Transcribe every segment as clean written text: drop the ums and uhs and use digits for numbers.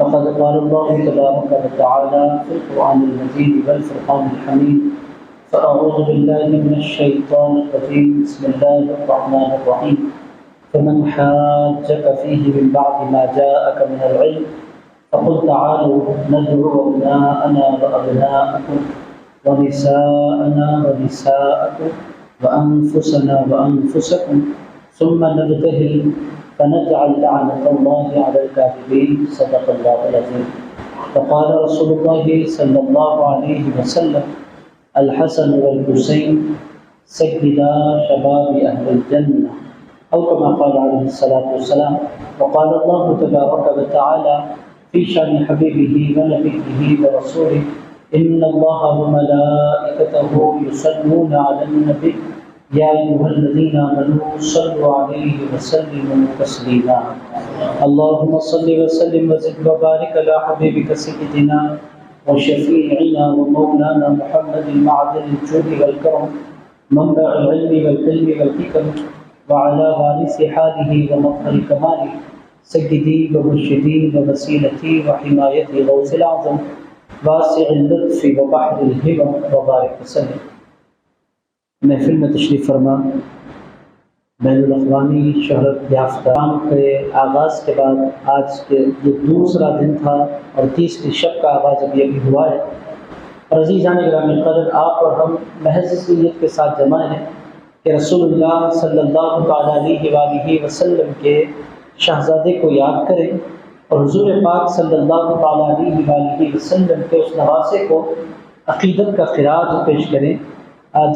فقد قال الله تبارك وتعالى في القرآن المجيد والفرقان الحميد فأعوذ بالله من الشيطان الرجيم بسم الله الرحمن الرحيم فمن حاجك فيه من بعد ما جاءك من العلم فقل تعالوا ندعو أبناءنا وأبناءكم ونساءنا ونساءكم وأنفسنا وأنفسكم ثم نبتهل فنجعل لعنة الله على الكاذبين صدق الله العظيم. وقال رسول الله صلى الله عليه وسلم الحسن والحسين سيدا شباب أهل الجنة أو كما قال عليه الصلاة والسلام. وقال الله تبارك وتعالى في شأن حبيبه ونبيه ورسوله إن الله وملائكته يصلون على النبي يا أيها الذين آمنوا صلوا عليه وسلموا تسليما. اللهم صل وسلم وزد وبارك على حبيبك سيدنا وشفيعنا ومولانا محمد معدن الجود والكرم منبع العلم والحلم والحكم وعلى وارث حاله ومظهر كماله سيدي ومرشدي ووسيلتي وحمايتي غوث الأعظم واسع اللطف وبحر الهمم وبارك وسلم. محفل میں تشریف فرما بین الاقوامی شہرت یافتہ کے آغاز کے بعد آج کے یہ دوسرا دن تھا اور تیسری شب کا آغاز ابھی ہوا ہے. اور عزیزان گرامی قدر آپ اور ہم محض اس نیت کے ساتھ جمع ہیں کہ رسول اللہ صلی اللہ تعالیٰ علیہ وآلہ وسلم کے شہزادے کو یاد کریں اور حضور پاک صلی اللہ تعالیٰ علیہ وآلہ وسلم کے اس نواسے کو عقیدت کا خراج پیش کریں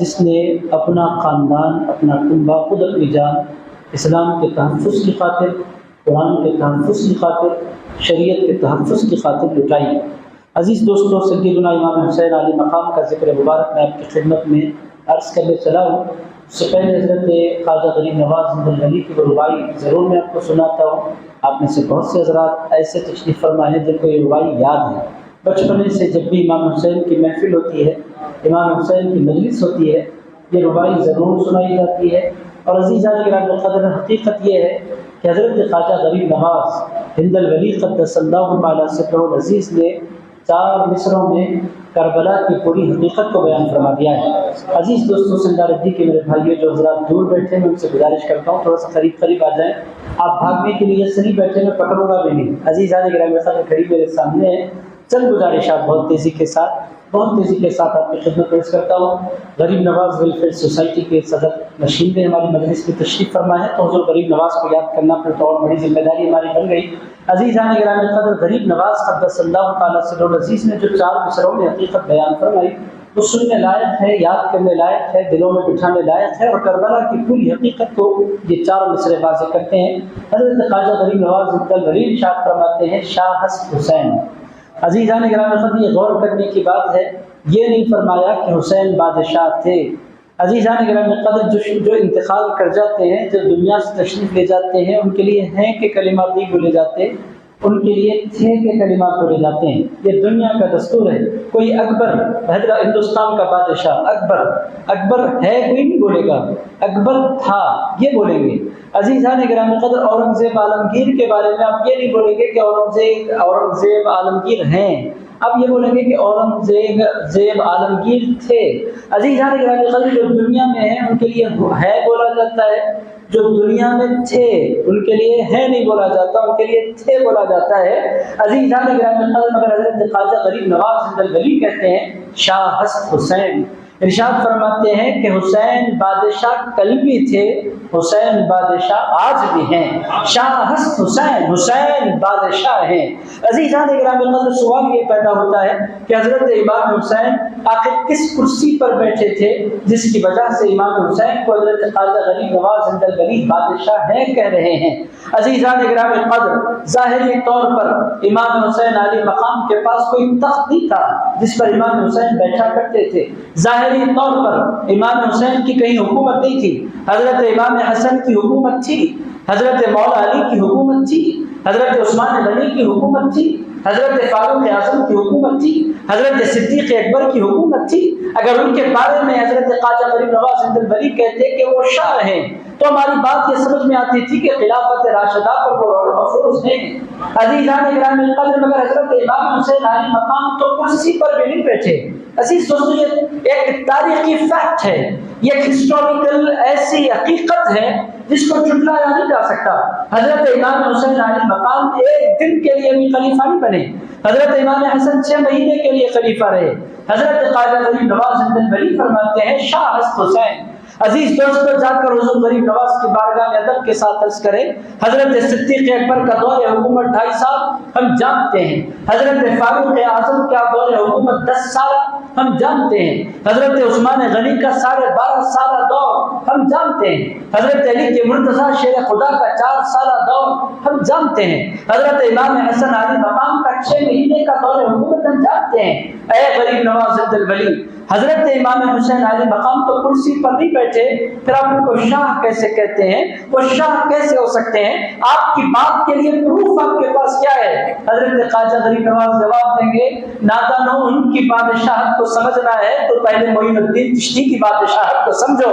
جس نے اپنا خاندان اپنا کنبہ خود اپنی جان اسلام کے تحفظ کی خاطر قرآن کے تحفظ کی خاطر شریعت کے تحفظ کی خاطر لٹائی. عزیز دوستوں سیدنا امام حسین علی مقام کا ذکر مبارک میں آپ کی خدمت میں عرض کرنے چلا ہوں. اس سے پہلے حضرت خواجہ غریب نواز زند الولی کی ربائی ضرور میں آپ کو سناتا ہوں. آپ میں سے بہت سے حضرات ایسے تشریف فرما ہیں جن کو یہ ربائی یاد ہے. بچپنے سے جب بھی امام حسین کی محفل ہوتی ہے امام حسین کی مجلس ہوتی ہے یہ ربائی ضرور سنائی جاتی ہے. اور عزیزان گرامی قدر حقیقت یہ ہے کہ حضرت خواجہ غریب نواز زند الولی قدس اللہ تعالیٰ سرہ العزیز نے 4 مصروں میں کربلا کی پوری حقیقت کو بیان فرما دیا ہے. عزیز دوستوں سنگار ردی کے میرے بھائیوں جو حضرات دور بیٹھے ہیں ان سے گزارش کرتا ہوں تھوڑا سا قریب آ جائیں. آپ بھاگنے کے لیے صحیح بیٹھے میں پکڑوں گا بھی نہیں. عزیزان گرامی قدر قریب میرے سامنے ہے. چند گزارشات بہت تیزی کے ساتھ آپ کی خدمت پیش کرتا ہوں. غریب نواز ویلفیئر سوسائٹی کے صدر نشین نے ہماری مجلس میں تشریف فرما ہے تو حضور غریب نواز کو یاد کرنا پھر تو اور بڑی ذمہ داری ہماری بن گئی. عزیزان گرامی قدر غریب نواز قدس اللہ تعالیٰ سرہ العزیز نے جو 4 مصروں میں حقیقت بیان فرمائی وہ سننے لائق ہے, یاد کرنے لائق ہے, دلوں میں بٹھانے لائق ہے. اور کربلا کی پوری حقیقت کو یہ 4 مصرے واضح کرتے ہیں. حضرت خواجہ غریب نواز زند الولی ارشاد فرماتے ہیں شاہ حسن حسین. عزیزان گرامی قدر یہ غور کرنے کی بات ہے یہ نہیں فرمایا کہ حسین بادشاہ تھے. عزیزان گرامی قدر جو انتقال کر جاتے ہیں جو دنیا سے تشریف لے جاتے ہیں ان کے لیے ہیں کہ کلمات نہیں بولے جاتے, ان کے لیے تھے کہ کلمات بولے جاتے ہیں. یہ دنیا کا دستور ہے. کوئی اکبر ہندوستان کا بادشاہ اکبر ہے کوئی نہیں بولے گا, اکبر تھا یہ بولیں گے. عزیزان گرامی قدر اورنگزیب عالمگیر کے بارے میں آپ یہ نہیں بولیں گے کہ اورنگزیب عالمگیر ہیں, اب یہ بولیں گے کہ اورنگزیب عالمگیر تھے. عزیزان گرامی قدر جو دنیا میں ہیں ان کے لیے ہے بولا جاتا ہے, جو دنیا میں تھے ان کے لیے ہے نہیں بولا جاتا, ان کے لیے تھے بولا جاتا ہے. عزیزان گرامی قدر مگر حضرت خواجہ غریب نواز زند الولی کہتے ہیں شاہ حسن حسین. ارشاد فرماتے ہیں کہ حسین بادشاہ کل بھی تھے, حسین بادشاہ آج بھی ہیں. شاہ حسن حسین بادشاہ ہیں. عزیزان گرامی قدر سوال یہ پیدا ہوتا ہے کہ حضرت امام حسین آخر کس کرسی پر بیٹھے تھے جس کی وجہ سے امام حسین کو حضرت خواجہ غریب نواز زند الولی بادشاہ ہیں کہہ رہے ہیں. عزیزان گرامی قدر ظاہری طور پر امام حسین علی مقام کے پاس کوئی تخت نہیں تھا جس پر امام حسین بیٹھا کرتے تھے. ظاہری طور پر امام حسین کی کہیں حکومت نہیں تھی. حضرت امام حسن کی حکومت تھی, حضرت مولا علی کی حکومت تھی, حضرت عثمان غنی کی حکومت تھی, حضرت فاروق اعظم کی حکومت تھی, حضرت صدیق اکبر کی حکومت تھی. اگر ان کے بارے میں حضرت خواجہ غریب نواز زند الولی کہتے کہ وہ شاہ ہیں تو ہماری بات یہ سمجھ میں آتی تھی کہ خلافت راشدہ پر وہ رول افروز ہیں۔ عزیزان گرامی القدر، مگر حضرت امام حسین علیہ مقام تو کرسی پر بھی نہیں بیٹھے۔ عزیز دوستو، یہ ایک تاریخی فیکٹ ہے، یہ ایک ہسٹوریکل ایسی حقیقت ہے جس کو جھٹلایا نہیں جا سکتا۔ حضرت امام حسین علیہ مقام ایک دن کے لیے بھی خلیفہ نہیں بنے، حضرت امام حسن 6 مہینے کے لیے خلیفہ رہے۔ حضرت خواجہ غریب نواز زندلبری فرماتے ہیں شاہ ہست حسین۔ عزیز دوستو، جا کر حضور غریب نواز کی بارگاہ میں ادب کے ساتھ عرض کریں، حضرت صدیق اکبر کا دور حکومت 2.5 سال ہم جانتے ہیں، حضرت فاروق اعظم کا دور حکومت 10 سال ہم جانتے ہیں، حضرت عثمان غنی کا 12.5 سالہ دور ہم جانتے ہیں، حضرت علی کے مرتضیٰ شیر خدا کا 4 سالہ دور ہم جانتے ہیں، حضرت امام حسن علی مقام کا 6 مہینے کا دور حکومت ہم جانتے ہیں۔ اے غریب نواز زندلبری، حضرت امام حسین علی مقام تو کرسی پر نہیں بیٹھے، پھر آپ ان کو شاہ کیسے کہتے ہیں؟ وہ شاہ کیسے ہو سکتے ہیں؟ آپ کی بات کے لیے پروف آپ کے پاس کیا ہے؟ حضرت خواجہ غریب نواز جواب دیں گے، نادانو، ان کی بادشاہت کو سمجھنا ہے تو پہلے معین الدین چشتی کی بادشاہت کو سمجھو۔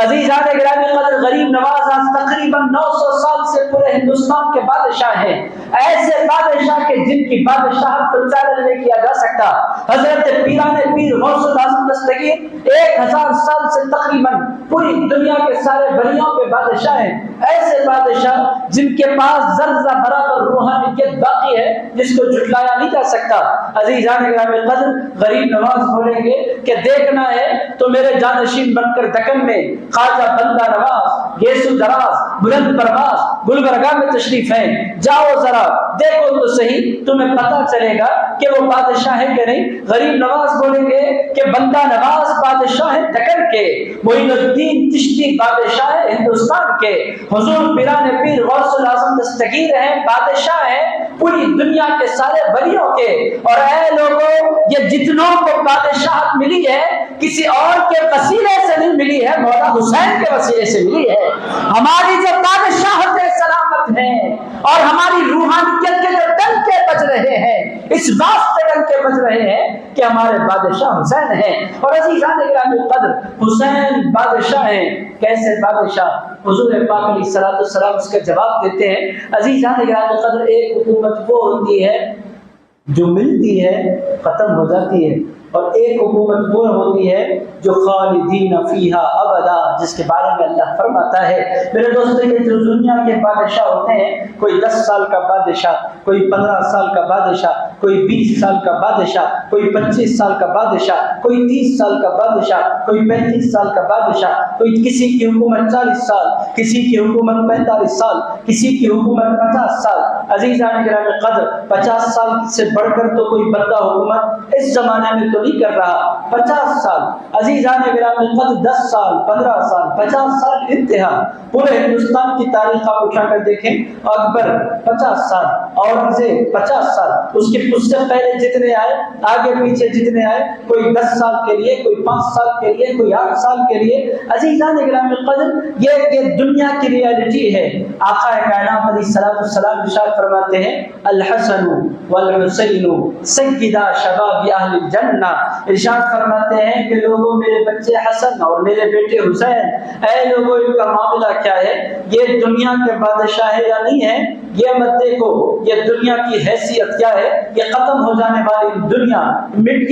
عزیزان گرامی قدر، غریب نواز آج تقریباً 900 سال سے پورے ہندوستان کے بادشاہ ہیں، ایسے بادشاہ کے جن کی بادشاہت کو چیلنج نہیں کیا جا سکتا۔ حضرت پیران پیر غوث الاعظم دستگیر 1000 سال سے تقریباً پوری دنیا کے سارے ولیوں کے بادشاہ ہیں، ایسے بادشاہ جن کے پاس ذرہ برابر روحانیت باقی ہے جس کو جھٹلایا نہیں جا سکتا۔ عزیزان گرامی قدر، غریب نواز بولیں گے کہ دیکھنا ہے تو میرے جانشین بن کر دکن میں خواجہ بندہ نواز، گیسو دراز، بلند پرواز گلبرگہ میں تشریف ہے، جاؤ ذرا دیکھو تو صحیح، تمہیں پتہ چلے گا کہ وہ بادشاہ ہے کہ نہیں۔ غریب نواز بولیں گے کہ بندہ نواز بادشاہ ہے دکن کے، معین الدین چشتی بادشاہ ہے ہندوستان کے، حضور پیران پیر غوث الاعظم دستگیر ہیں، بادشاہ ہیں پوری دنیا کے سارے ولیوں کے۔ اور اے لوگوں، یہ جتنوں کو بادشاہت ملی ہے کسی اور کے وسیلے سے نہیں ملی ہے، مولا حسین کے وسیلے سے ملی ہے۔ ہماری جو بادشاہت سلامت ہے اور ہماری روحانیت کے جو ڈنکے بج رہے ہیں، اس واسطے ڈنکے بج رہے ہیں کہ ہمارے بادشاہ حسین ہیں۔ اور عزیزان گرامی قدر، حسین بادشاہ ہیں، کیسے بادشاہ؟ حضور پاک علیہ الصلوۃ والسلام اس کا جواب دیتے ہیں۔ عزیزان گرامی قدر، ایک حکومت وہ ہوتی ہے جو ملتی ہے ختم ہو جاتی ہے، اور ایک حکومت وہ ہوتی ہے جو خالدین فیہا ابدا، جس کے بارے میں اللہ فرماتا ہے۔ میرے دوستو، یہ جو دنیا کے بادشاہ ہوتے ہیں، کوئی 10 سال کا بادشاہ، کوئی 15 سال کا بادشاہ، کوئی 20 سال کا بادشاہ، کوئی 25 سال کا بادشاہ، کوئی 30 سال کا بادشاہ، کوئی 35 سال کا بادشاہ، کوئی کسی کی حکومت 40 سال، کسی کی حکومت 45 سال، کسی کی حکومت 50 سال۔ عزیزان گرامی قدر، 50 سال سے بڑھ کر تو کوئی بندہ حکومت اس زمانے میں تو نہیں کر رہا۔ 50 سال، عزیزان گرامی قدر، 10 سال، 15 سال، 50 سال انتہا۔ پورے ہندوستان کی تاریخ آپ اٹھا کر دیکھیں، اکبر 50 سال، اورنگزیب 50 سال، اس سے پہلے جتنے آئے، آگے پیچھے جتنے آئے، کوئی 10 سال کے لیے، کوئی 5 سال کے لیے، کوئی 8 سال کے لیے۔ عزیزان گرامی قدر، یہ دنیا کی ریالٹی ہے۔ آقا کائنات علیہ الصلوۃ والسلام ارشاد فرماتے ہیں، الحسن والحسین سیدا شباب اہل الجنہ۔ ارشاد فرماتے ہیں کہ لوگوں، میرے بچے حسن اور میرے بیٹے حسین، اے لوگوں، ان کا معاملہ کیا ہے؟ یہ دنیا کے بادشاہ ہے یا نہیں ہے؟ یہ مت دیکھو، یہ دنیا کی حیثیت کیا ہے؟ یہ ختم ہو جانے والی دنیا، مٹ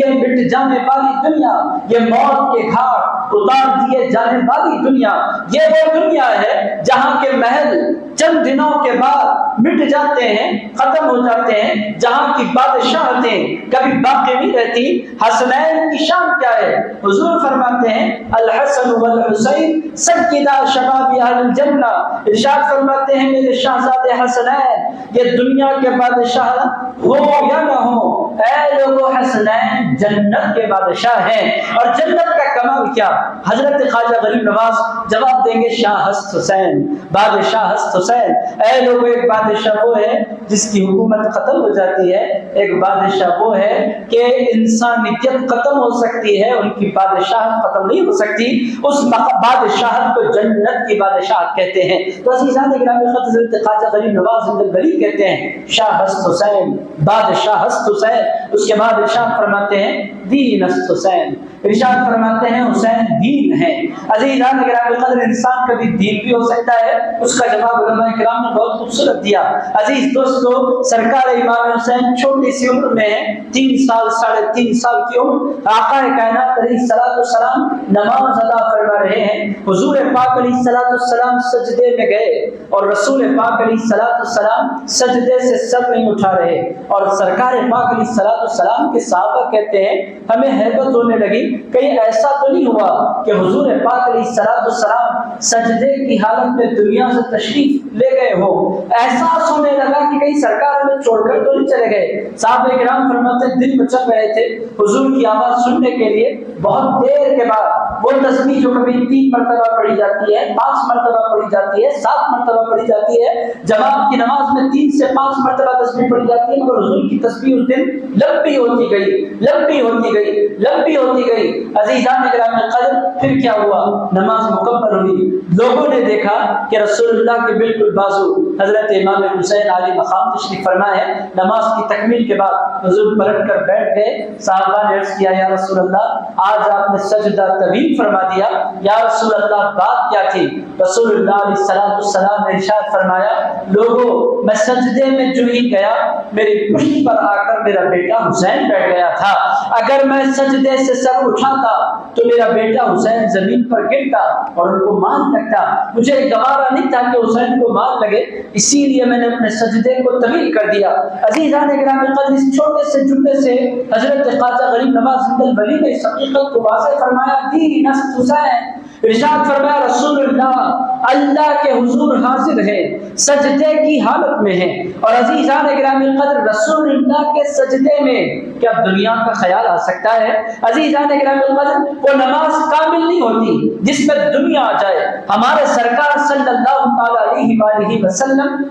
جانے والی دنیا، یہ موت کے گھاٹ اتار دیے جانے والی دنیا۔ یہ وہ دنیا ہے جہاں کے محل چند دنوں کے بعد مٹ جاتے ہیں، ختم ہو جاتے ہیں، جہاں کی بادشاہتیں کبھی باقی نہیں رہتی۔ حسنین کی شان کیا ہے؟ حضور فرماتے ہیں، الحسن والحسین سیدا شباب اہل الجنہ۔ ارشاد فرماتے ہیں، میرے شہزادے حسنین، یہ دنیا کے بادشاہ ہو یا نہ ہو، اے لوگوں، حسنین جنت کے بادشاہ ہیں۔ اور جنت کا کمال کیا؟ حضرت خواجہ غریب نواز جواب دیں گے، شاہ ہست حسین، بادشاہ ہست حسین۔ اے لوگوں، ایک بادشاہ وہ ہے جس کی حکومت ختم ہو جاتی ہے، ایک بادشاہ وہ ہے کہ انسانیت ختم ہو سکتی ہے، ان کی بادشاہت ختم نہیں ہو سکتی۔ اس بادشاہت کو جنت کی بادشاہت کہتے ہیں۔ تو عزیزان گرامی قدر، حضرت خواجہ غریب نواز زندلبری کہتے ہیں، شاہ ہست حسین، بادشاہ ہست حسین۔ اس کے بعد ارشاد فرماتے ہیں، دین ہست حسین۔ ارشاد فرماتے ہیں حسین دین ہے۔ عزیزان گرامی قدر، انسان کا بھی دین بھی ہو سکتا ہے، اس کا جواب علماء کرام نے بہت خوبصورت دیا۔ عزیز دوستو، سرکار امام حسین چھوٹی سی عمر میں 3 سال 3.5 سال کی عمر، آقا کائنات علیہ السلام نماز ادا فرما رہے ہیں۔ حضور پاک علیہ السلام سجدے میں گئے اور رسول پاک علیہ السلام سجدے سے سر نہیں اٹھا رہے، اور سرکار پاک علیہ السلام کے صحابہ کہتے ہیں ہمیں حیرت ہونے لگی، کہیں ایسا تو نہیں ہوا کہ حضور پاک علیہ السلام سجدے کی حالت میں دنیا سے تشریف لے گئے ہو، احساس ہونے لگا کہ کہیں سرکار ہمیں چھوڑ کر تو نہیں چلے گئے۔ صحابہ کرام فرماتے ہیں دل مچل رہے تھے حضور کی آواز سننے کے لیے۔ بہت دیر کے بعد وہ تسبیح جو کبھی 3 مرتبہ پڑھی جاتی ہے، 5 مرتبہ پڑھی جاتی ہے، 7 مرتبہ پڑھی جاتی ہے، جماعت کی نماز میں 3 سے 5 مرتبہ تسبیح پڑھی جاتی ہے، مگر حضور کی تسبیح اس دن لمبی ہوتی گئی، لمبی ہوتی گئی، لمبی ہوتی گئی۔ عزیزان گرامی قدر، پھر کیا ہوا؟ نماز مکمل ہوئی، لوگوں نے دیکھا کہ رسول اللہ کے بالکل بازو حضرت امام حسین علی مقام تشریف فرما ہے۔ نماز کی تکمیل کے بعد حضور پلٹ کر بیٹھ گئے۔ صحابہ نے عرض کیا یا رسول اللہ آج آپ نے سجدہ طویل فرما دیا، یا رسول اللہ بات کیا تھی؟ رسول اللہ علیہ السلام نے ارشاد فرمایا لوگوں میں سجدے میں جو ہی گیا میری پشت پر آ کر میرا بیٹا حسین بیٹھ گیا تھا، اگر میں سجدے سے سر اٹھاتا تو میرا بیٹا حسین زمین پر گرتا اور ان کو مار لگتا، مجھے گوارا نہیں تھا کہ حسین کو مار لگے، اسی لیے میں نے اپنے سجدے کو طویل کر دیا۔ عزیزان گرامی قدر، اس چھوٹے سے جملے سے حضرت خواجہ غریب نواز زند الولی نے اس حقیقت کو واضح فرمایا، دین است حسین۔ ارشاد فرمایا رسول اللہ کے حضور حاضر ہے، سجدے کی حالت میں ہے، اور عزیزان گرامی قدر رسول اللہ کے سجدے میں کیا دنیا کا خیال آ سکتا ہے؟ عزیزان گرامی قدر وہ نماز کامل نہیں ہوتی جس میں دنیا آ جائے۔ ہمارے سرکار صلی اللہ تعالی علیہ وسلم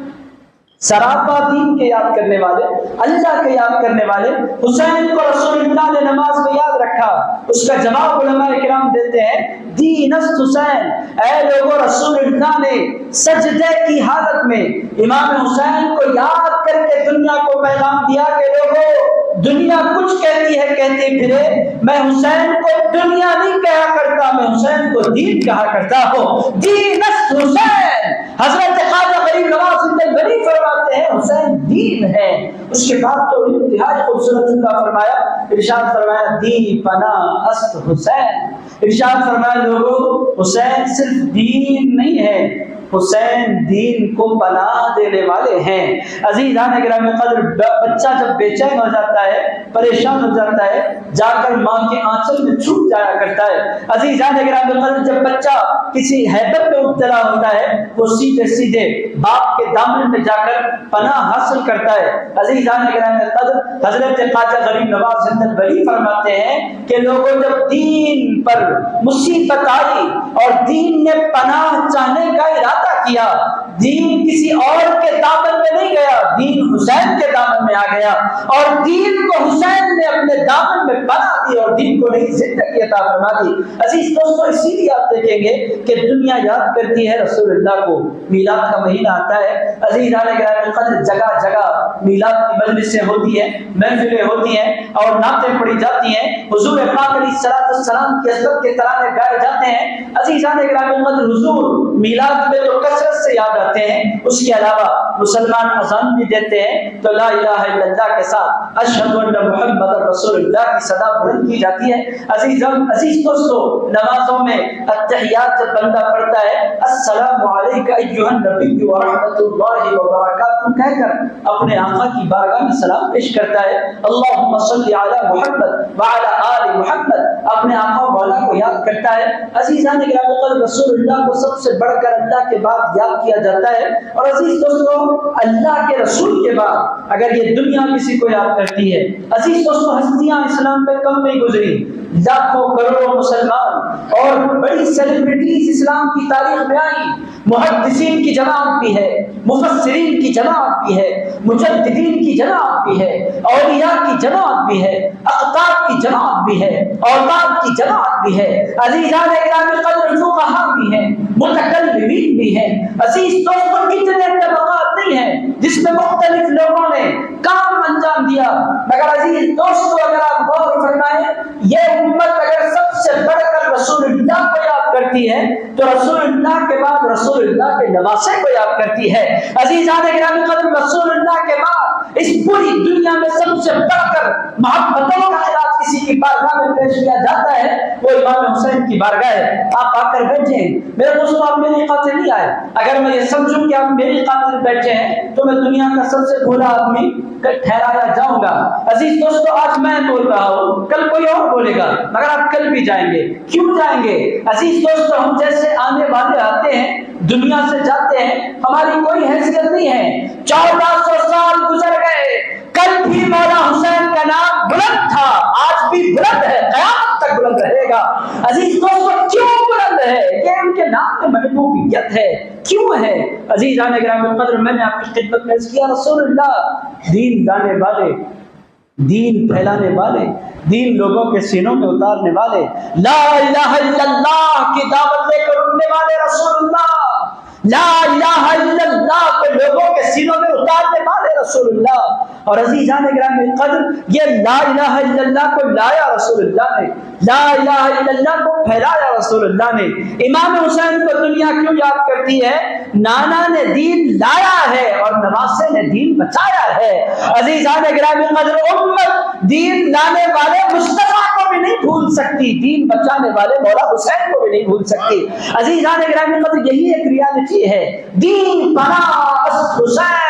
سراپا دین کے یاد کرنے والے، اللہ کے یاد کرنے والے حسین کو رسول اللہ نے نماز میں یاد رکھا۔ اس کا جواب علماء کرام دیتے ہیں دین است حسین، اے لوگوں رسول اللہ نے سجدے کی حالت میں امام حسین کو یاد کر کے دنیا کو پیغام دیا کہ لوگوں دنیا کچھ کہتی ہے کہتی پھرے، میں حسین کو دنیا نہیں کہا کرتا، میں حسین کو دین کہا کرتا ہوں۔ دین است حسین۔ حضرت خواجہ غریب نواز زند الولی فرماتے ہیں حسین دین ہے۔ اس کے بعد تو انتہائی خوبصورت جملہ فرمایا، ارشاد فرمایا دین پناہ است حسین۔ ارشاد فرمایا لوگوں حسین صرف دین نہیں ہے، حسین دین کو پناہ دینے والے ہیں۔ عزیزان گرامی قدر، بچہ جب بے چین ہو جاتا ہے، پریشان ہو جاتا ہے، جا کر ماں کے آنچل میں چھپ جایا کرتا ہے۔ عزیزان گرامی قدر، جب بچہ کسی ہیبت میں مبتلا ہوتا ہے وہ سیدھے سیدھے باپ کے دامن میں جا کر پناہ حاصل کرتا ہے۔ عزیزان گرامی قدر، حضرت خواجہ غریب نواز زند الولی فرماتے ہیں کہ لوگوں جب دین پر مصیبت آئی اور دین نے پناہ چاہنے کا ارادہ کیا، دین کسی اور کے دامن میں نہیں گیا، دین حسین کے دامن میں آ گیا، اور دین کو حسین نے اپنے دامن میں بنا دی اور دین کو نئی زندگی عطا فرما دی۔ عزیز دوستو، اسی لیے آپ دیکھیں گے کہ دنیا یاد کرتی ہے رسول اللہ کو، میلاد کا مہینہ آتا ہے، عزیزان گرامی قدر جگہ جگہ میلاد کی مجلسیں ہوتی ہیں، محفلیں ہوتی ہیں اور نعتیں پڑھی جاتی ہیں، حضور پاک علیہ السلام کی عظمت کے ترانے گائے جاتے ہیں۔ عزیزان گرامی قدر، حضور میلاد میں تو کثرت سے یاد آتے ہیں، اس کے علاوہ مسلمان اذان بھی دیتے ہیں تو لا الہ الا اللہ کے ساتھ اشہد ان محمد رسول اللہ کی صدا بلند کی جاتی ہے۔ عزیز دوستو، نمازوں میں التحیات جب بندہ پڑھتا ہے السلام علیک ایھا النبی ورحمۃ اللہ وبرکاتہ کہہ کر اپنے آقا کی بارگاہ میں سلام پیش کرتا ہے، اللہم صلی علی محمد وعلی آل محمد، اپنے آقا مولا کو یاد کرتا ہے۔ عزیزان گرامی قدر، رسول اللہ کو سب سے بڑھ کر اللہ کے بعد یاد کیا جاتا ہے، اور عزیز دوستو اللہ کے رسول کے بعد اگر یہ دنیا کسی کو یاد کرتی ہے، عزیز دوستو ہستیاں اسلام پہ کم نہیں گزری، لاکھوں کروڑوں مسلمان اور بڑی سیلیبریٹیز اسلام کی تاریخ میں آئی، محدثین کی جماعت بھی ہے، مفسرین کی جماعت بھی ہے، مجددین کی جماعت بھی ہے، اولیاء کی جماعت بھی ہے، اقطاب کی جماعت بھی ہے، اوتاد کی جماعت بھی ہے، عزیزان گرامی قدر فقہاء بھی ہیں، متکلمین بھی ہیں۔ عزیز دوستوں، کتنے طبقات نہیں ہیں جس میں مختلف لوگوں نے کام انجام دیا دیا. مگر عزیز دوستو اگر آپ غور فرمائیں یہ امت اگر سب سے بڑھ کر رسول اللہ کو یاد کرتی ہے تو رسول اللہ کے بعد رسول اللہ کے نواسے کو یاد کرتی ہے. عزیزان گرامی قدر رسول اللہ کے بعد اس پوری دنیا میں سب سے بڑھ کر محبتوں کا خلاف کسی کی بارگاہ میں پیش کیا جاتا ہے وہ امام حسین کی بارگاہ ہے. آپ آ کر بیٹھیں. میرے دوستو آپ میری خاطر نہیں آئے. اگر میں یہ سمجھوں کہ آپ میری خاطر بیٹھے ہیں تو میں دنیا کا سب سے بھولا آدمی ٹھہرایا جاؤں گا. عزیز دوستو آج میں بول رہا ہوں کل کوئی اور بولے گا مگر آپ کل بھی جائیں گے. کیوں جائیں گے؟ عزیز دوستو ہم جیسے آنے والے آتے ہیں دنیا سے جاتے ہیں ہماری کوئی حیثیت نہیں ہے. 1400 سال گزر گئے کل بھی مولا حسین کا نام بلند تھا آج بھی بلند ہے قیامت تک بلند رہے گا. عزیز دوستو کیوں بلند ہے؟ یہ ان کے نام میں محبوبیت ہے. کیوں ہے؟ عزیزان گرامی قدر میں نے آپ کی خدمت میں کیا رسول اللہ دین لانے والے دین پھیلانے والے دین لوگوں کے سینوں میں اتارنے والے لا الہ الا اللہ کی دعوت لے کر اٹھنے والے رسول اللہ لا الہ الا اللہ کو لوگوں کے سینوں میں اتارنے والے رسول اللہ. اور عزیزان گرامی قدر یہ لا الہ الا اللہ کو لایا رسول اللہ نے لا الہ الا اللہ کو پھیلایا رسول اللہ نے. امام حسین کو دنیا کیوں یاد کرتی ہے؟ نانا نے دین لایا ہے اور نواسے نے دین بچایا ہے. عزیزان گرامی قدر امت دین لانے والے مصطفیٰ کو بھی نہیں بھول سکتی دین بچانے والے مولا حسین کو بھی نہیں بھول سکتی. عزیزان گرامی قدر یہی ایک ریالٹی ہے. دین پناہ است حسین.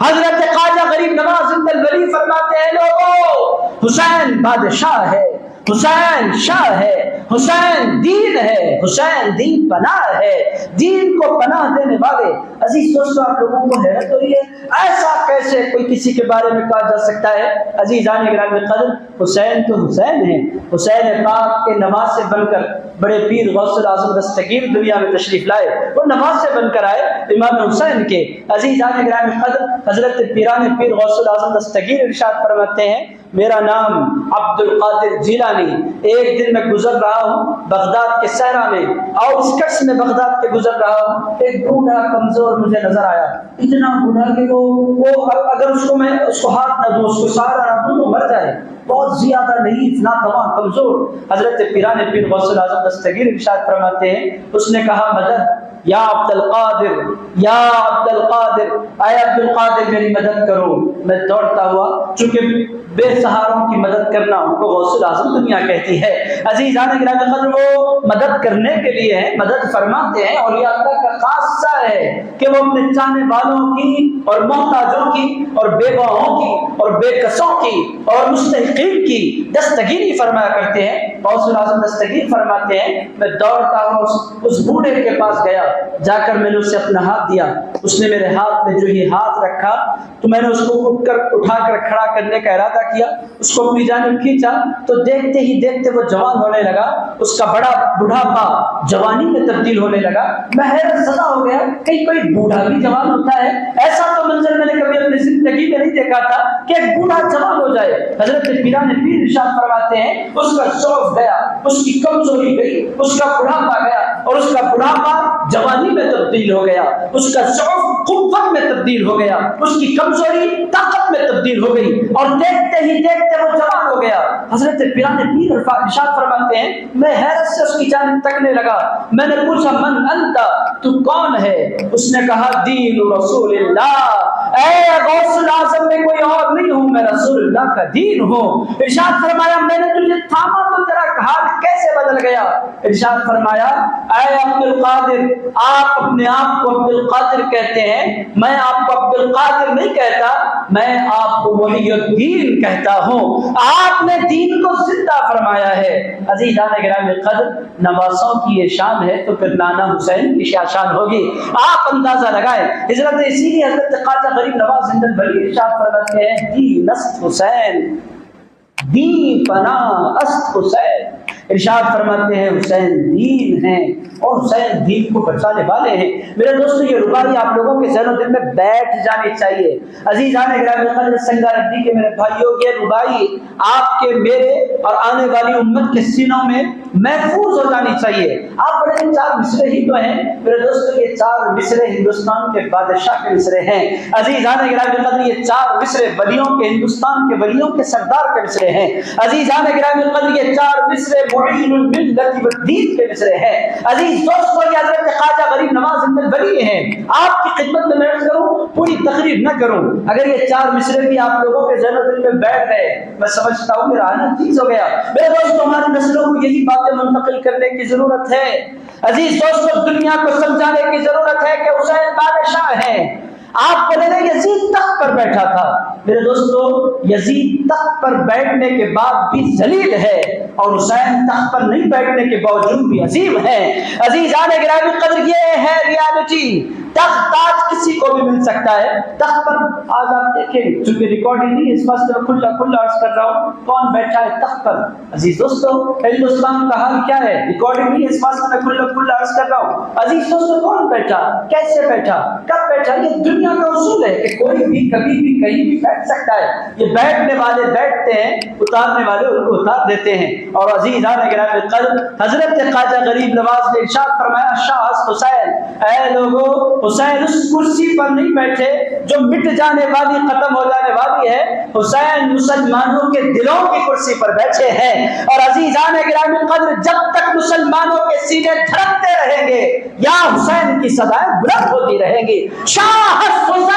حضرت خواجہ غریب نواز زندہ الولی فرماتے ہیں لوگوں حسین بادشاہ ہے حسین شاہ ہے حسین دین ہے حسین دین پناہ ہے دین کو پناہ دینے والے. عزیز دوستو آپ لوگوں کو حیرت ہو رہی ہے ایسا کیسے کوئی کسی کے بارے میں کہا جا سکتا ہے؟ عزیزان گرامی قدر حسین تو حسین ہے. حسین پاک کے نواسے بن کر بڑے پیر غوث الاعظم دستگیر دنیا میں تشریف لائے وہ نواسے بن کر آئے امام حسین کے. عزیزان گرامی قدر حضرت پیران پیر غوث الاعظم دستگیر ارشاد فرماتے ہیں میرا نام عبد القادر جیلانی. ایک دن میں گزر رہا ہوں بغداد کے صحرا میں اور اس کش میں بغداد کے گزر رہا ہوں ایک بوڑھا کمزور مجھے نظر آیا. اتنا بوڑھا کہ وہ اگر اس کو ہاتھ نہ دوں اس کو سہارا نہ دوں تو مر جائے. بہت زیادہ نہیں ناتواں کمزور. حضرت پیران پیر غوث الاعظم دستگیر ارشاد فرماتے ہیں اس نے کہا مدد یا عبد القادر یا عبد القادر اے عبد القادر میری مدد کرو. میں دوڑتا ہوا چونکہ بے سہاروں کی مدد کرنا ان کو غوث الاعظم دنیا کہتی ہے. عزیزان گرامی قدر وہ مدد کرنے کے لیے ہیں مدد فرماتے ہیں اور یہ اللہ کا خاصہ ہے کہ وہ اپنے چاہنے والوں کی اور محتاجوں کی اور بیواؤں کی اور بے کسوں کی اور مستحقین کی دستگیری فرمایا کرتے ہیں. غوث الاعظم دستگیر فرماتے ہیں میں دوڑتا ہوں اس بوڑھے کے پاس گیا جا کر میں نے اسے اپنا ہاتھ دیا. اس نے میرے ہاتھ میں جو ہی ہاتھ رکھا تو میں نے اس کو اٹھا کر کھڑا کرنے کا ارادہ کیا اس کو اپنی جانب کھینچا تو دیکھتے ہی دیکھتے وہ جوان ہونے لگا. اس کا بڑا بڑھاپا جوانی میں تبدیل ہونے لگا. میں حیرت زدہ ہو گیا کہ کوئی بوڑھا بھی جوان ہوتا ہے. ایسا تو منظر میں نے کبھی اپنی زندگی میں نہیں دیکھا تھا کہ ایک بوڑھا جوان ہو جائے. حضرت پیران پیر ارشاد فرماتے ہیں اس کا شوق گیا اس کی کمزوری گئی اس کا بڑھاپا گیا اور اس کا بڑھاپا جوانی میں تبدیل ہو گیا. اس کا شوق قوت میں تبدیل ہو گیا اس کی کمزوری طاقت میں تبدیل ہو گئی اور دیکھتے ہی دیکھتے وہ جوان ہو گیا. حضرت پیران پیر ارشاد فرماتے ہیں میں حیرت سے اس کی جانب تکنے لگا. میں نے پوچھا من انت تو کون ہے؟ اس نے کہا دین رسول اللہ. اے غوث الاعظم میں کوئی اور نہیں ہوں میں رسول اللہ کا دین ہوں. ارشاد فرمایا میں نے تجھے تھاما تو تیرا حال کیسے بدل گیا؟ ارشاد فرمایا اے عبد القادر آپ اپنے آپ کو عبد القادر کہتے ہیں میں آپ کو عبد القادر نہیں کہتا میں آپ کو ولی الدین کہتا ہوں. آپ نے دین کو زندہ فرمایا ہے. عزیزان گرامی قدر نواسوں کی یہ شان ہے تو پھر نانا حسین کی کیا شان ہوگی آپ اندازہ لگائیں. حضرت اسی لیے حضرت خواجہ غریب نواز زندہ الولی ارشاد فرماتے ہیں دین است حسین دین پناہ است حسین. ارشاد فرماتے ہیں حسین دین ہیں اور حسین دین کو بچانے والے ہیں۔ میرے دوستو یہ رباعی آپ لوگوں کے ذہن و دل میں بیٹھ جانی چاہیے۔ عزیزان گرامی قدر سنگاردی کے میرے بھائیوں، یہ رباعی آپ کے میرے اور آنے والی امت کے سینوں میں محفوظ ہو جانی چاہیے۔ آپ بڑے چار مصرے ہی تو ہیں میرے دوستو، یہ چار مصرے ہندوستان کے بادشاہ کے مصرے ہیں۔ عزیزان گرامی قدر یہ چار مصرے ولیوں کے، ہندوستان کے ولیوں کے سردار کے مصرے ہیں۔ عزیزان گرامی قدر یہ چار مصرے معین الملت والدین کے مصرے ہیں۔ عزیز دوستو یہ حضرت خواجہ غریب نواز زند الولی ہیں۔ آپ کی خدمت میں عرض کروں، پوری تقریر نہ کروں، اگر یہ چار مصرے بھی آپ لوگوں کے ذہن و دل میں بیٹھ گئے، میں سمجھتا ہوں میرا آنا چیز ہو گیا۔ میرے دوستو ہماری نسلوں کو یہی باتیں منتقل کرنے کی ضرورت ہے۔ عزیز دوستو دنیا کو سمجھانے کی ضرورت ہے کہ حسین بادشاہ ہیں۔ آپ کو لینا یزید تخت پر بیٹھا تھا، میرے دوستو یزید تخت پر بیٹھنے کے بعد بھی ذلیل ہے اور حسین تخت پر نہیں بیٹھنے کے باوجود بھی عظیم ہے۔ عزیزان گرامی قدر یہ ہے ریالٹی۔ تخت آج کسی کو بھی مل سکتا ہے، تخت پر آج آپ دیکھیں، چونکہ ریکارڈنگ نہیں اس واسطے میں کھلا عرض کر رہا ہوں، کون بیٹھا ہے تخت پر؟ عزیز دوستو ہندوستان کا حال کیا ہے؟ ریکارڈنگ نہیں اس واسطے میں کھلا عرض کر رہا ہوں۔ عزیز دوستو کون بیٹھا، کیسے بیٹھا، کب بیٹھا؟ یہ دنیا کا اصول ہے کہ کوئی بھی کبھی بھی کہیں بھی بیٹھ سکتا ہے۔ یہ بیٹھنے والے بیٹھتے ہیں، اتارنے والے ان کو اتار دیتے ہیں۔ اور عزیزان گرامی قدر حضرت خواجہ غریب نواز نے ارشاد فرمایا، شاہ حسین، اے لوگو حسین اس کرسی پر نہیں بیٹھے جو مٹ جانے والی، ختم ہو جانے والی ہے، حسین مسلمانوں کے دلوں کی کرسی پر بیٹھے ہیں۔ اور عزیزان گرامی قدر جب تک مسلمانوں کے سینے دھڑکتے رہیں گے یا حسین کی صدائیں بلند ہوتی رہیں گی۔ شاہ حسین،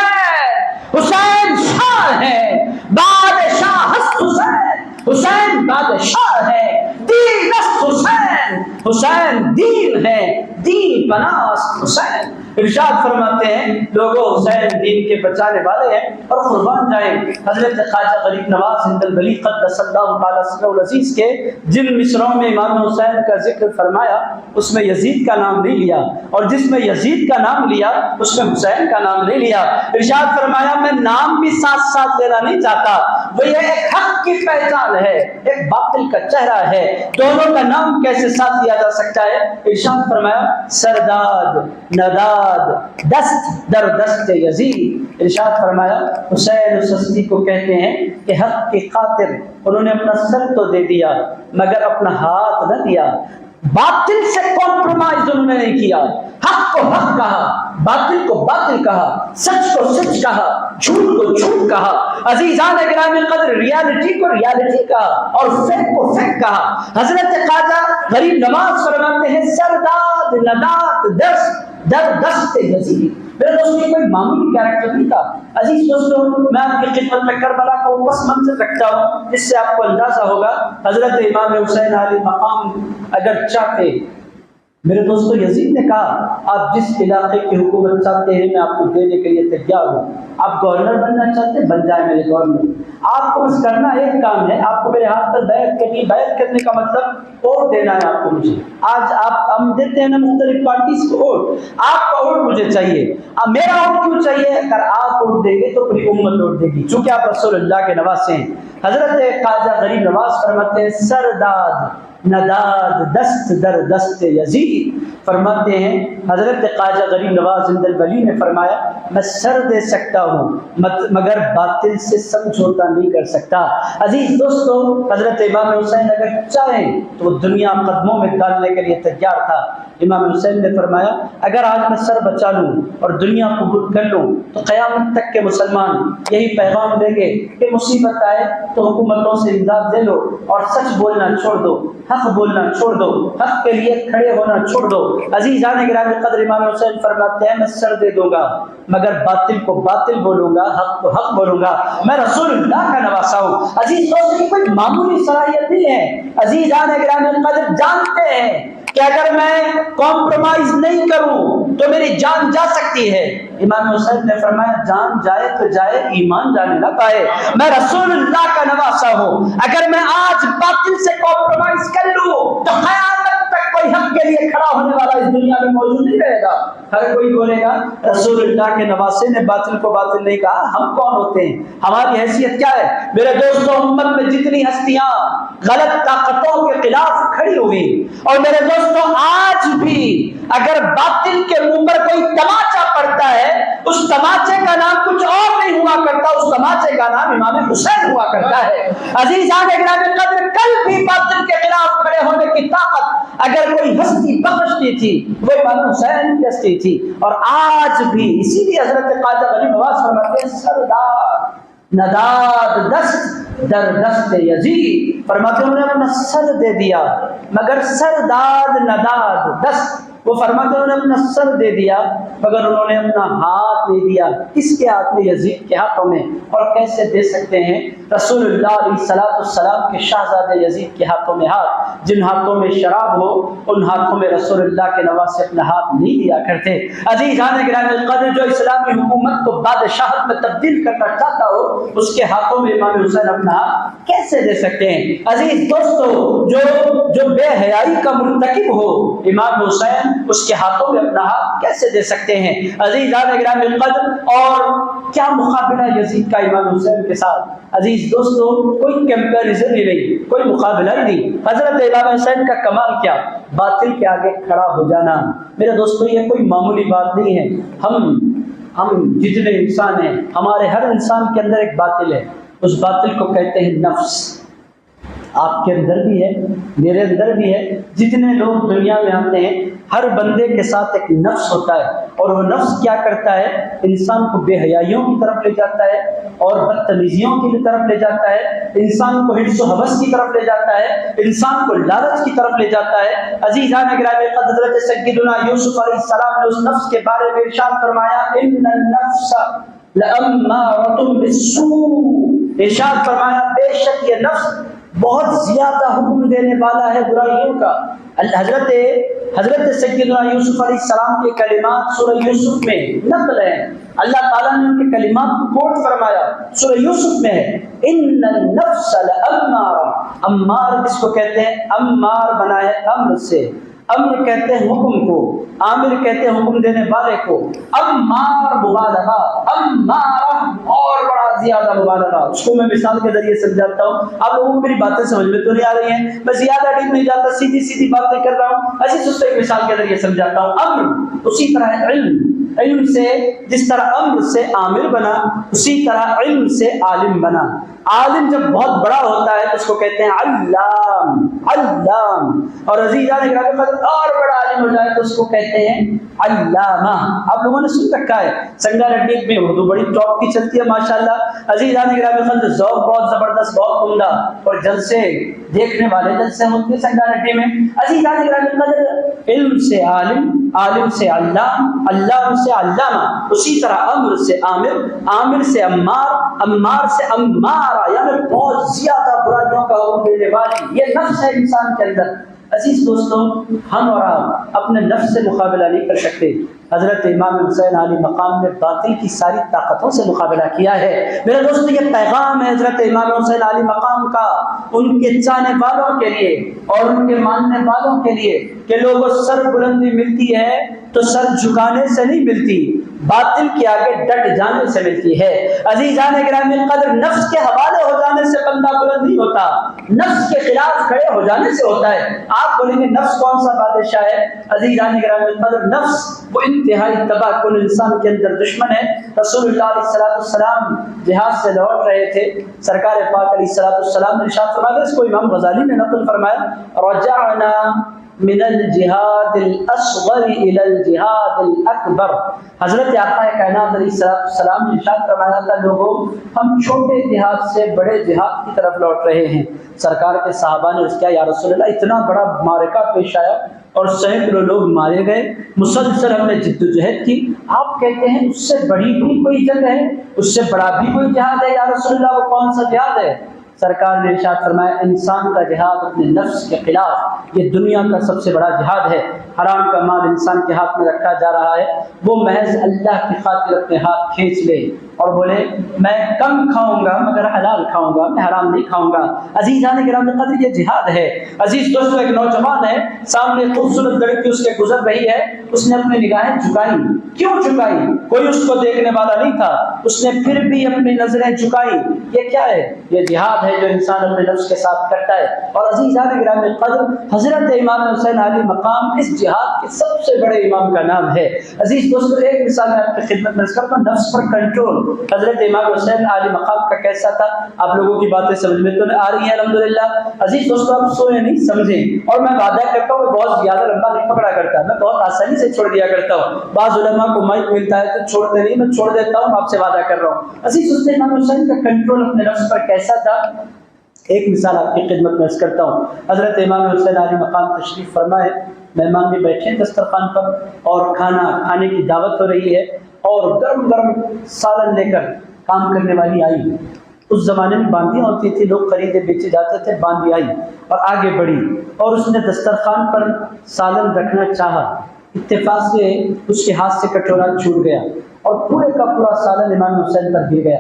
حسین شاہ ہے، بادشاہ حسین، حسین بادشاہ ہے، دین حسین، حسین دین ہے، دین پناہ حسین۔ ارشاد فرماتے ہیں لوگوں حسین دین کے بچانے والے ہیں اور قربان جائیں۔ حضرت خواجہ غریب نواز زند الولی قدس اللہ تعالی سرہ العزیز کے جن مصروں میں امام حسین کا ذکر فرمایا اس میں یزید کا نام نہیں لیا، اور جس میں یزید کا نام لیا اس میں حسین کا نام نہیں لیا۔ ارشاد فرمایا میں نام بھی ساتھ ساتھ لینا نہیں چاہتا، وہ یہ ایک حق کی پہچان ہے، ایک باطل کا چہرہ ہے، دونوں کا نام کیسے ساتھ لیا جا سکتا ہے؟ ارشاد فرمایا سرداد نداد دست در دست یزید۔ ارشاد فرمایا حسین اس ہستی کو کہتے ہیں کہ حق کی خاطر انہوں نے اپنا سر تو دے دیا مگر اپنا ہاتھ نہ دیا، باطل سے کمپرومائز انہوں نے نہیں کیا، حق کو حق کہا، باطل کو باطل کہا، سچ کو سچ کہا، جھوٹ کو جھوٹ کہا۔ عزیزان گرامی قدر ریالٹی کو ریالٹی کہا اور فیک کو فیک کہا۔ حضرت خواجہ غریب نواز فرماتے ہیں سرداد ندات دست در دست یزید۔ میرے دوستوں یہ کوئی معمولی کیریکٹر نہیں تھا۔ عزیز دوستوں میں آپ کی خدمت میں کربلا کو پس منظر رکھتا ہوں جس سے آپ کو اندازہ ہوگا حضرت امام حسین علیہ مقام اگر چاہتے، میرے دوستو یزید نے کہا آپ جس علاقے کی حکومت چاہتے ہیں میں آپ کو دینے کے لیے تیار ہوں، آپ گورنر بننا چاہتے ہیں بن جائے میرے گورنر، آپ کو بس کرنا ایک کام ہے، آپ کو میرے ہاتھ پر بیعت کرنی، بیعت کرنے کا مطلب ووٹ دینا ہے آپ کو مجھے۔ آج آپ ہم دیتے ہیں نا مختلف پارٹیز کو ووٹ، آپ کا ووٹ مجھے چاہیے۔ اب میرا ووٹ کیوں چاہیے؟ اگر آپ ووٹ دیں گے تو پوری امت ووٹ دے گی، چونکہ آپ رسول اللہ کے نواسے ہیں۔ حضرت خواجہ غریب نواز فرماتے ہیں سرداد نداد دست در دست یزید، فرماتے ہیں حضرت خواجہ غریب نواز زند الولی نے فرمایا میں سر دے سکتا ہوں مگر باطل سے سمجھوتا نہیں کر سکتا۔ عزیز دوستو حضرت امام حسین اگر چاہیں تو وہ دنیا قدموں میں ڈالنے کے لیے تیار تھا۔ امام حسین نے فرمایا اگر آج میں سر بچا لوں اور دنیا قبول کر لوں تو قیامت تک کے مسلمان یہی پیغام دیں گے کہ مصیبت آئے تو حکومتوں سے امداد لے لو اور سچ بولنا چھوڑ دو، حق بولنا چھوڑ دو، حق کے لیے کھڑے ہونا چھوڑ دو۔ عزیزان گرامی قدر امام حسین فرماتے ہیں میں سر دے دوں گا مگر باطل کو باطل بولوں گا، حق کو حق بولوں گا، میں رسول اللہ کا نواسا ہوں۔ عزیز دوست کی کوئی معمولی صلاحیت نہیں ہے۔ عزیزان گرامی قدر جانتے ہیں کہ اگر میں کمپرومائز نہیں کروں تو میری جان جا سکتی ہے۔ امام حسین نے فرمایا جان جائے تو جائے ایمان جانے نہ پائے، میں رسول اللہ کا نواسا ہوں، اگر میں آج باطل سے کمپرومائز کر لوں تو قیامت تک کوئی حق کے لیے کھڑا ہونے والا اس دنیا میں موجود نہیں رہے گا۔ ہر کوئی بولے گا رسول اللہ کے نواسے نے باطل کو باطل نہیں کہا، ہم کون ہوتے ہیں، ہماری حیثیت کیا ہے؟ میرے دوستوں، امت میں جتنی ہستیاں غلط طاقتوں کے خلاف کھڑی ہوئی، اور میرے دوستوں آج بھی اگر باطل کے منہ پر کوئی تماچا پڑتا ہے، اس تماچے کا نام کچھ اور نہیں ہوا کرتا، اس تماچے کا نام امام حسین ہوا کرتا ہے۔ عزیزان گرامی قدر، کل بھی باطل کے خلاف کھڑے ہونے کی طاقت اگر کوئی ہستی بخشتی تھی وہ امام حسین کی ہستی تھی، اور آج بھی اسی لیے حضرت خواجہ غریب نواز فرماتے ہیں سردار نداد دست در دست یزید، فرماتے انہوں نے اپنا سر دے دیا مگر سرداد نداد دست، وہ فرماتے انہوں نے اپنا سر دے دیا مگر انہوں نے اپنا ہاتھ نہیں دیا۔ کس کے ہاتھ میں؟ یزید کے ہاتھوں میں۔ اور کیسے دے سکتے ہیں؟ رسول اللہ علیہ السلام کے شہزادے یزید کے ہاتھوں میں ہاتھ، جن ہاتھوں میں شراب ہو ان ہاتھوں میں رسول اللہ کے نواسے اپنا ہاتھ نہیں دیا کرتے۔ عزیزان گرامی قدر، جو اسلامی حکومت کو بادشاہت میں تبدیل کرنا چاہتا ہو اس کے ہاتھوں میں امام حسین اپنا ہاتھ کیسے دے سکتے ہیں؟ عزیز دوستو، جو بے حیائی کا مرتکب ہو امام حسین اس کے ہاتھوں میں اپنا ہاتھ کیسے دے سکتے ہیں؟ عزیزان گرامی قدر، اور کیا مقابلہ یزید کا امام حسین کے ساتھ؟ عزیز دوستو، کوئی کمپیریزن ہی نہیں، کوئی مقابلہ ہی نہیں۔ حضرت امام حسین کا کمال کیا؟ باطل کے آگے کھڑا ہو جانا۔ میرے دوستو، یہ کوئی معمولی بات نہیں ہے۔ ہم جتنے انسان ہیں، ہمارے ہر انسان کے اندر ایک باطل ہے، اس باطل کو کہتے ہیں نفس۔ آپ کے اندر بھی ہے، میرے اندر بھی ہے۔ جتنے لوگ دنیا میں آتے ہیں ہر بندے کے ساتھ ایک نفس ہوتا ہے، اور وہ نفس کیا کرتا ہے؟ انسان کو بے حیائیوں کی طرف لے جاتا ہے اور بدتمیزیوں کی طرف لے جاتا ہے، انسان کو حرص و حوث کی طرف لے جاتا ہے، انسان کو لالچ کی طرف لے جاتا ہے۔ عزیزان گرامی قدر، حضرت سیدنا یوسف علیہ السلام نے اس نفس کے بارے میں ارشاد فرمایا ان النفس لامارۃ بالسوء، ارشاد فرمایا بے شک یہ نفس بہت زیادہ حکم دینے والا ہے برائیوں کا۔ حضرت سیدنا یوسف علیہ السلام کے کلمات سورہ یوسف میں نقل ہے، اللہ تعالیٰ نے ان کے کلمات کو کوٹ فرمایا، سورہ یوسف میں ہے ان النفس لامارہ، امار کس کو کہتے ہیں؟ امار بنا ہے امر سے، امر کہتے ہیں حکم کو، عامر کہتے ہیں حکم دینے والے کو، امار مبالغہ، امارہ اور بڑا زیادہ مبالغہ۔ اس کو میں مثال کے ذریعے سمجھاتا ہوں، آپ لوگوں کو میری باتیں سمجھ میں تو نہیں آ رہی ہیں، میں زیادہ ڈیپ نہیں جاتا، سیدھی سیدھی باتیں کر رہا ہوں، ایسی اس کو ایک مثال کے ذریعے سمجھاتا ہوں۔ امر اسی طرح ہے علم سے، جس طرح امر سے عامر بنا اسی طرح علم سے عالم بنا۔ عالم جب بہت بڑا ہوتا ہے تو اس کو کہتے ہیں علام، اور عزیزان گرامی قدر اور بڑا عالم ہو جائے تو اس کو کہتے ہیں علامہ۔ آپ لوگوں نے سن رکھا ہے سنگا ریڈی میں اردو بڑی ٹاپ کی چلتی ہے ماشاءاللہ۔ عزیزان گرامی قدر ذوق بہت زبردست، بہت عمدہ، اور جلسے دیکھنے والے جلسے ہوتے ہیں سنگا ریڈی میں۔ عزیزان گرامی قدر علم سے عالم، عالم سے علام، علام سے علامہ، اسی طرح امر سے عامر، عامر سے عمار، عمار سے امارہ، یعنی بہت زیادہ برائیوں کا حکم دینے والی یہ نفس ہے انسان کے اندر۔ عزیز دوستوں، ہم اور آپ اپنے نفس سے مقابلہ نہیں کر سکتے۔ حضرت امام حسین علی مقام نے باطل کی ساری طاقتوں سے مقابلہ کیا ہے۔ میرے دوستو، یہ پیغام ہے حضرت امام حسین علی مقام کا ان کے چاہنے والوں کے لیے اور ان کے ماننے والوں کے لیے کہ لوگوں سر بلندی ملتی ہے تو سر جھکانے سے نہیں ملتی، باطل کے آگے ڈٹ جانے سے ملتی ہے۔ عزیزان گرامی قدر، نفس کے حوالے ہو جانے سے بندہ بلند نہیں ہوتا، نفس کے خلاف کھڑے ہو جانے سے ہوتا ہے۔ آپ بولیں گے نفس کون سا بادشاہ ہے؟ عزیزان گرامی قدر، نفس وہ انتہائی تباہ کن انسان کے اندر دشمن ہے۔ رسول اللہ علیہ السلام جہاد سے لوٹ رہے تھے، سرکار پاک علیہ السلام نے ارشاد فرمایا، اس کو امام غزالی نے نقل فرمایا، رجعنا من الجہاد الاصغر الى الجہاد الاکبر۔ حضرت آقا کائنات علیہ السلام نے ارشاد فرمایا تھا، لوگوں ہم چھوٹے جہاد سے بڑے جہاد کی طرف لوٹ رہے ہیں۔ سرکار کے صحابہ نے عرض کیا، یا رسول اللہ اتنا بڑا معرکہ پیش آیا اور سینکڑوں لوگ مارے گئے، مسلسل ہم نے جد و جہد کی، آپ کہتے ہیں اس سے بڑی بھی کوئی جنگ ہے، اس سے بڑا بھی کوئی جہاد ہے یا رسول اللہ، وہ کون سا جہاد ہے؟ سرکار نے ارشاد فرمایا، انسان کا جہاد اپنے نفس کے خلاف یہ دنیا کا سب سے بڑا جہاد ہے۔ حرام کا مال انسان کے ہاتھ میں رکھا جا رہا ہے، وہ محض اللہ کی خاطر اپنے ہاتھ کھینچ لے اور بولے میں کم کھاؤں گا مگر حلال کھاؤں گا، میں حرام نہیں کھاؤں گا۔ عزیزان گرامی قدر یہ جہاد ہے۔ عزیز دوستو ایک نوجوان ہے، سامنے خوبصورت لڑکی اس کے گزر رہی ہے، اس نے اپنی نگاہیں جھکائی۔ کیوں جھکائی؟ کوئی اس کو دیکھنے والا نہیں تھا، اس نے پھر بھی اپنی نظریں جھکائی۔ یہ کیا ہے؟ یہ جہاد ہے جو انسان اپنے نفس کے ساتھ کرتا ہے۔ اور عزیزان گرامی قدر حضرت امام حسین علی مقام اس جہاد کے سب سے بڑے امام کا نام ہے۔ عزیز دوستو ایک مثال میں آپ کی خدمت میں کرتا ہوں، نفس پر کنٹرول حضرت امام حسین علی مقام کا کیسا تھا؟ آپ لوگوں کی باتیں سمجھ میں تو آ رہی ہیں الحمدللہ؟ عزیز دوستو آپ سوئے نہیں سمجھیں، اور میں وعدہ کرتا ہوں میں بہت زیادہ لمبا نہیں پکڑا کرتا، میں بہت آسانی سے چھوڑ دیا کرتا ہوں۔ بعض علماء کو مائک ملتا ہے تو چھوڑتے نہیں، میں چھوڑ دیتا ہوں، آپ سے وعدہ کر رہا ہوں۔ عزیز دوستو امام حسین کا کنٹرول اپنے نفس پر کیسا تھا؟ ایک مثال آپ کی خدمت میں کرتا ہوں۔ حضرت امام حسین علی مقام تشریف فرمائے، مہمان بھی بیٹھے دسترخوان پر اور کھانا کھانے کی دعوت ہو رہی ہے، اور گرم گرم سالن لے کر کام کرنے والی آئی۔ اس زمانے میں باندیاں ہوتی تھی، لوگ خریدے بیچے جاتے تھے، باندی آئی اور آگے بڑھی اور اس نے دسترخوان پر سالن رکھنا چاہا، اتفاق سے اس کے ہاتھ سے کٹورا چھوٹ گیا اور پورے کا پورا سالن امام حسین پر گر گیا۔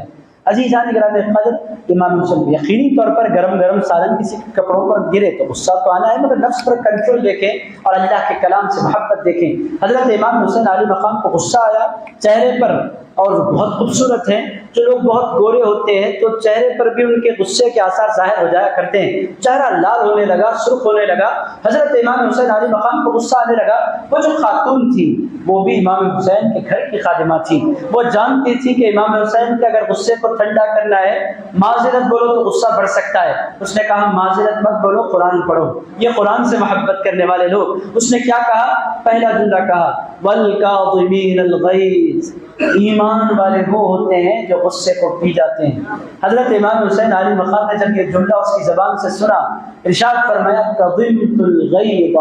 عزیزان گرامی قدر امام حسین یقینی طور پر گرم گرم سالن کسی کے کپڑوں پر گرے تو غصہ تو آنا ہے، مگر نفس پر کنٹرول دیکھیں اور اللہ کے کلام سے محبت دیکھیں۔ حضرت امام حسین علی مقام کو غصہ آیا چہرے پر، اور بہت خوبصورت ہیں، جو لوگ بہت گورے ہوتے ہیں تو چہرے پر بھی ان کے غصے کے آثار ظاہر ہو جایا کرتے ہیں۔ چہرہ لال ہونے لگا، سرخ ہونے لگا۔ حضرت امام حسین علی مقام کو غصہ آنے لگا۔ وہ جو خاتون تھی وہ بھی امام حسین کے گھر کی خادمہ تھی، وہ جانتی تھی کہ امام حسین کے اگر غصے کو ٹھنڈا کرنا ہے، معذرت بولو تو غصہ بڑھ سکتا ہے۔ اس نے کہا معذرت مت بولو، قرآن پڑھو، یہ قرآن سے محبت کرنے والے لوگ۔ اس نے کیا کہا؟ پہلا جملہ کہا وَالْكَاظِمِينَ الْغَيْظَ، ایمان والے وہ ہوتے ہیں جو غصے کو پی جاتے ہیں۔ حضرت امام حسین علی مقام نے جب یہ جملہ اس کی زبان سے سنا، ارشاد فرمایا کظمت الغیظ،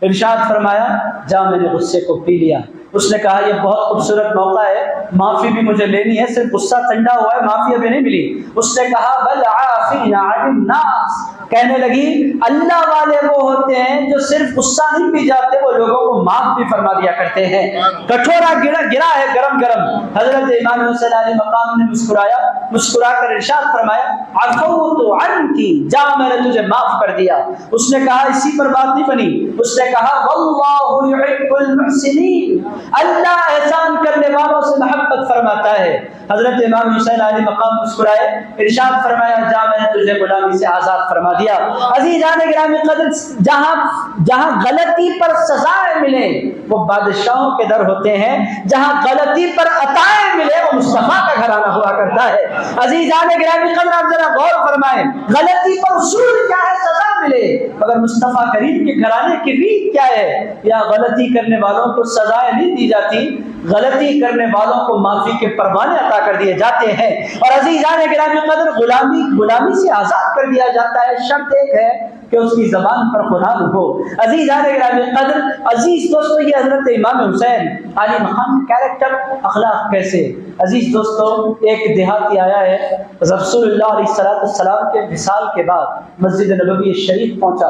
ارشاد فرمایا جا میں نے غصے کو پی لیا۔ اس نے کہا یہ بہت خوبصورت موقع ہے، معافی بھی مجھے لینی ہے، صرف غصہ ٹھنڈا ہوا ہے، معافی ابھی نہیں ملی۔ اس نے کہا بل عافین عن الناس، کہنے لگی اللہ والے وہ ہوتے ہیں جو صرف غصہ نہیں پی جاتے، وہ لوگوں کو معاف بھی فرما دیا کرتے ہیں۔ کٹورا گرا ہے گرم گرم، حضرت امام حسین علی مقام نے مسکرایا، مسکرا کر ارشاد فرمایا عفوت عنکی، جا میں نے تجھے معاف کر دیا۔ اس نے کہا اسی پر بات نہیں بنی، اس نے کہا واللہ یحب المحسنین، اللہ احسان کرنے والوں سے محبت فرماتا ہے۔ حضرت امام حسین علی مقام مسکرائے، ارشاد فرمایا جا میں نے تجھے غلامی سے آزاد فرما دیا۔ عزیزان گرامی قدر جہاں غلطی پر سزائیں ملے وہ بادشاہوں کے در ہوتے ہیں، جہاں غلطی پر عطائیں ملے وہ مصطفیٰ کا گھرانہ ہوا کرتا ہے۔ عزیزان گرامی قدر آپ ذرا غور فرمائیں، غلطی پر اصول کیا ہے؟ سزا ملے، مگر مصطفیٰ کریم کے گھرانے کی ریت کیا ہے؟ یا غلطی کرنے والوں کو سزائیں نہیں دی جاتی، غلطی کرنے والوں کو معافی کے پروانے عطا کر دیے جاتے ہیں۔ اور عزیزان گرامی قدر غلامی سے آزاد کر دیا جاتا ہے، شرط ایک ہے کہ اس کی زبان پر قرآن ہو۔ عزیزان گرامی قدر، عزیز دوستو یہ حضرت امام حسین علی مقام کیریکٹر اخلاق کیسے؟ عزیز دوستو ایک دیہاتی آیا ہے، رسول اللہ علیہ السلام کے وصال کے بعد مسجد نبوی شریف پہنچا،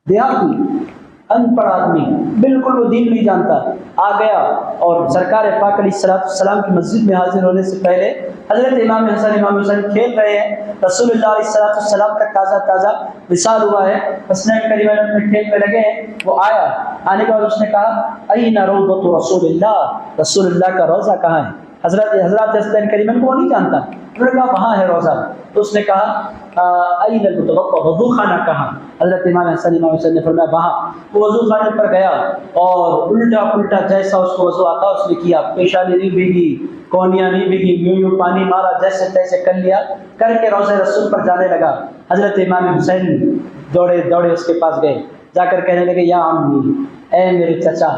دیہاتی ان پڑھ آدمی، بالکل وہ دین نہیں جانتا، آ گیا اور سرکار پاک علیہ السلام کی مسجد میں حاضر ہونے سے پہلے حضرت امام حسین کھیل رہے ہیں، رسول اللہ علیہ السلام کا تازہ وصال ہوا ہے، حسنین کریمین اپنے کھیل میں لگے ہیں۔ وہ آیا، آنے کے بعد اس نے کہا این روضۃ رسول اللہ، رسول اللہ کا روضہ کہاں ہے؟ حضرات حسنین کریمین کو وہ نہیں جانتا، انہوں نے کہا وہاں ہے روضہ۔ تو اس نے کہا این المتوضا، وضو خانہ کہاں؟ حضرت امام حسین نے فرمایا وہاں۔ وہ وضو خانے پر گیا اور الٹا پلٹا جیسا اس کو وضو آتا اس نے کیا، پیشانی نہیں بھیگی، کونیاں نہیں بھیگی، یوں پانی مارا، جیسے تیسے کر لیا، کر کے روضہ رسول پر جانے لگا۔ حضرت امام حسین دوڑے اس کے پاس گئے، جا کر کہنے لگے یا عمی، اے میرے چچا۔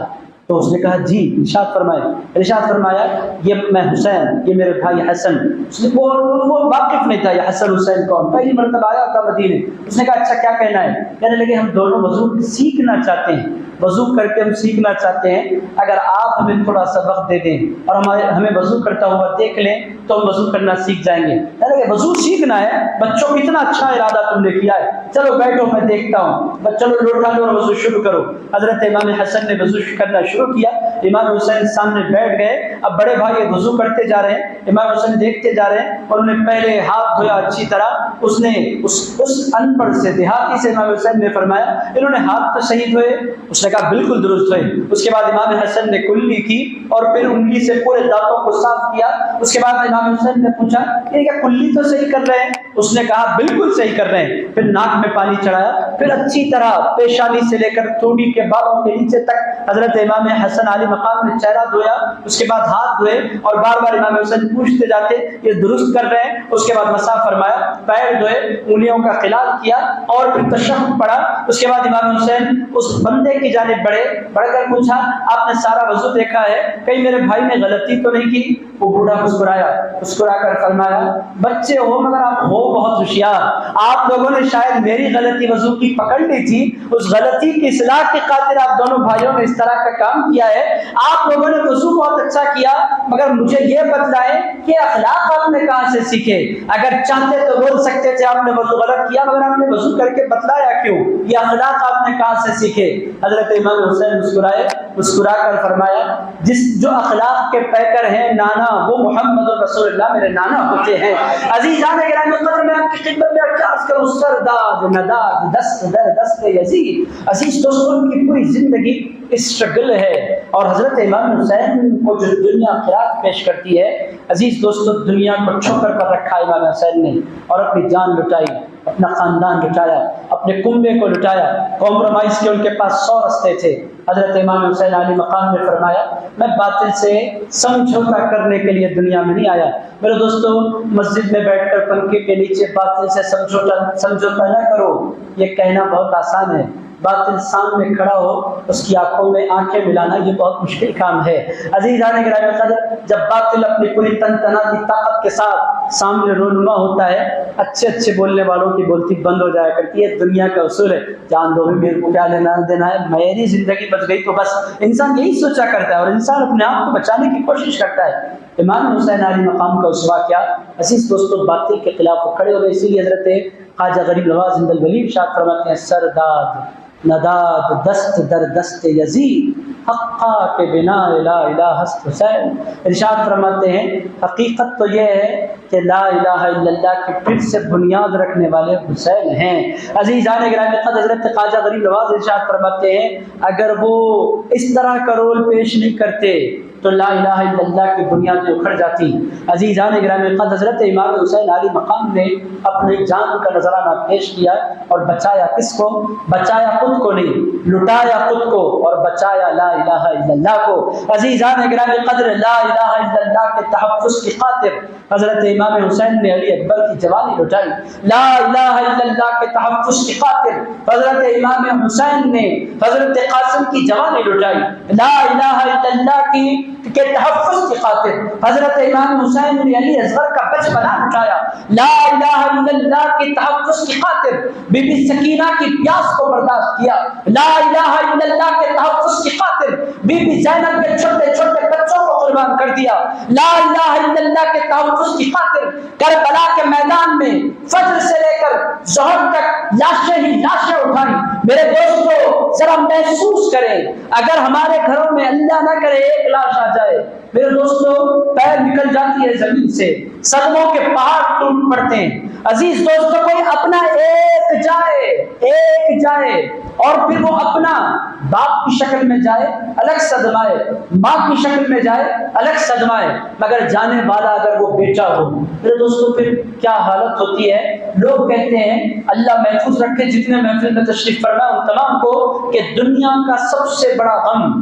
تو اس نے کہا جی، ارشاد فرمایا یہ میں حسین، یہ میرے بھائی حسن۔ اس نے وہ واقف نہیں تھا یہ حسن حسین کون، پہلی مرتبہ آیا تھا مدینے۔ اس نے کہا اچھا کیا کہنا ہے؟ کہنے لگے ہم دونوں وضو سیکھنا چاہتے ہیں، وضو کر کے ہم سیکھنا چاہتے ہیں، اگر آپ ہمیں تھوڑا سا وقت دے دیں اور ہمیں وضو کرتا ہوا دیکھ لیں تو ہم وضو کرنا سیکھ جائیں گے۔ کہنے لگے وضو سیکھنا ہے؟ بچوں کتنا اچھا ارادہ تم نے کیا ہے، چلو بیٹھو میں دیکھتا ہوں، چلو لوٹا لو اور وضو شروع کرو۔ حضرت امام حسن نے وضو کرنا شروع کیا، امام حسین سامنے بیٹھ گئے. اب بڑے بھائی وضو کرتے جا رہے ہیں, امام حسین دیکھتے جا رہے ہیں. انہوں نے پہلے ہاتھ دھویا اچھی طرح. اس نے اس ان پڑھ سے, دیہاتی سے امام حسین نے فرمایا انہوں نے ہاتھ تو صحیح دھوئے. اس نے کہا بالکل درست دھوئے. اس کے بعد امام حسن نے کلی کی اور پھر انگلی سے پورے دانتوں کو صاف کیا. اس کے بعد امام حسین نے پوچھا یہ کیا کلی تو صحیح کر رہے ہیں؟ اس نے کہا بالکل صحیح کر رہے ہیں. پھر ناک میں پانی چڑھایا, پھر اچھی طرح پیشانی سے لے کر تھوڑی کے بالوں کے نیچے تک حضرت امام حسن علی مقام نے چہرہ دھویا. اس کے بعد ہاتھ دھوئے اور بار بار امام حسین پوچھتے جاتے یہ درست کر رہے ہیں. اس کے بعد مسح فرمایا, پیر دھوئے, انگلیوں کا خلال کیا اور پھر تشہد پڑھا. اس کے بعد امام حسین اس بندے کی جانب بڑھ کر پوچھا آپ نے سارا وضو دیکھا ہے, کہیں میرے بھائی نے غلطی تو نہیں کی؟ وہ بوڑھا مسکرا کر فرمایا بچے ہو مگر آپ ہو بہت ہوشیار. آپ لوگوں نے شاید میری غلطی وضو کی پکڑ لی تھی, اس غلطی کی اصلاح کی خاطر آپ دونوں بھائیوں نے اس طرح کا کام کیا ہے. آپ لوگوں نے وضو بہت اچھا کیا, مگر مجھے یہ بتلائیں کہ اخلاق آپ نے کہاں سے سیکھے؟ اگر چاہتے تو بول سکتے تھے آپ نے وضو غلط کیا, مگر آپ نے وضو کر کے بتلایا کیوں؟ یہ اخلاق آپ نے کہاں سے سیکھے؟ حضرت امام حسین مسکرا کر فرمایا جو اخلاق کے پیکر ہیں نانا وہ محمد رسول اللہ میرے نانا ہوتے ہیں. عزیزان گرامی قدر میں آپ کی خدمت میں عرض کروں سرداد نداد دست در دست یزید. عزیز دوستوں کی پوری زندگی اسٹرگل ہے اور حضرت امام حسین کو جو دنیا خراج پیش کرتی ہے, عزیز دوستوں دنیا کو ٹھوکر پر رکھا امام حسین نے اور اپنی جان لٹائی, اپنا خاندان لٹایا, اپنے کنبے کو لٹایا. کمپرومائز کے ان کے پاس 100 رستے تھے. حضرت امام حسین علی مقام نے فرمایا میں باطل سے سمجھوتا کرنے کے لیے دنیا میں نہیں آیا. میرے دوستو مسجد میں بیٹھ کر پنکھے کے نیچے باطل سے سمجھوتا نہ کرو, یہ کہنا بہت آسان ہے. باطل سامنے کھڑا ہو اس کی آنکھوں میں آنکھیں ملانا یہ بہت مشکل کام ہے. عزیزان گرامی قدر جب باطل اپنی پوری تنتناتی طاقت کے ساتھ سامنے رونما ہوتا ہے, اچھے بولنے والوں کی بولتی بند ہو جایا کرتی ہے. دنیا کا اصول ہے جان دو بھی میرے کو کیا لینا دینا ہے, میری زندگی بچ گئی تو بس. انسان یہی سوچا کرتا ہے اور انسان اپنے آپ کو بچانے کی کوشش کرتا ہے. امام حسین علی مقام کا اسوا کیا عزیز دوستوں باطل کے خلاف وہ کھڑے ہو گئے. اسی لیے حضرت خواجہ غریب نواز زند الولی ارشاد فرماتے ہیں سرداد نداد دست در دست یزید حقا کے بنا لا الہ ہست حسین. ارشاد فرماتے ہیں حقیقت تو یہ ہے کہ لا الہ الا اللہ کی پھر سے بنیاد رکھنے والے حسین ہیں. عزیزان گرامی قدر حضرت خواجہ غریب نواز ارشاد فرماتے ہیں اگر وہ اس طرح کا رول پیش نہیں کرتے تو لا الہ الا اللہ کی بنیادیں اکھڑ جاتی. عزیزان گرامی قدر حضرت امام حسین علی مقام نے اپنی جان کا نذرانہ پیش کیا اور بچایا کس کو؟ بچایا خود کو نہیں, لٹایا خود کو اور بچایا لا الہ الا اللہ کو. عزیزان گرامی قدر لا الہ الا اللہ کے تحفظ کی خاطر حضرت امام حسین نے علی اکبر کی جوانی لٹائی. لا الہ الا اللہ کے تحفظ کی خاطر حضرت امام حسین نے حضرت قاسم کی جوانی لٹائی. لا الہ الا اللہ کے تحفظ کی خاطر حضرت امام حسین نے علی اصغر کا بچپنا لٹایا. لا الہ الا اللہ کے تحفظ کی خاطر بی بی سکینہ کی پیاس کو برداشت کیا. لا الہ الا اللہ کے تحفظ کی خاطر بی بی زینب کے چھوٹے چھوٹے بچوں کو قربان کر دیا. لا الہ الا اللہ کے تحفظ کی خاطر کربلا کے میدان میں فجر سے لے کر ظہر تک لاشیں ہی لاشیں اٹھائی. میرے دوستو ذرا محسوس کریں اگر ہمارے گھروں میں اللہ نہ کرے ایک لاش آ جائے, میرے دوستو پیر نکل جاتی ہے زمین سے, صدموں کے پہاڑ ٹوٹ پڑتے ہیں. عزیز دوستو کوئی اپنا ایک جائے اور پھر وہ اپنا باپ کی شکل میں جائے الگ صدمائے, ماں کی شکل میں جائے الگ صدمائے, مگر جانے والا اگر وہ بیٹا ہو میرے دوستو پھر کیا حالت ہوتی ہے. لوگ کہتے ہیں اللہ محفوظ رکھے جتنے محفل میں تشریف فرمائے ان تمام کو کہ دنیا کا سب سے بڑا غم,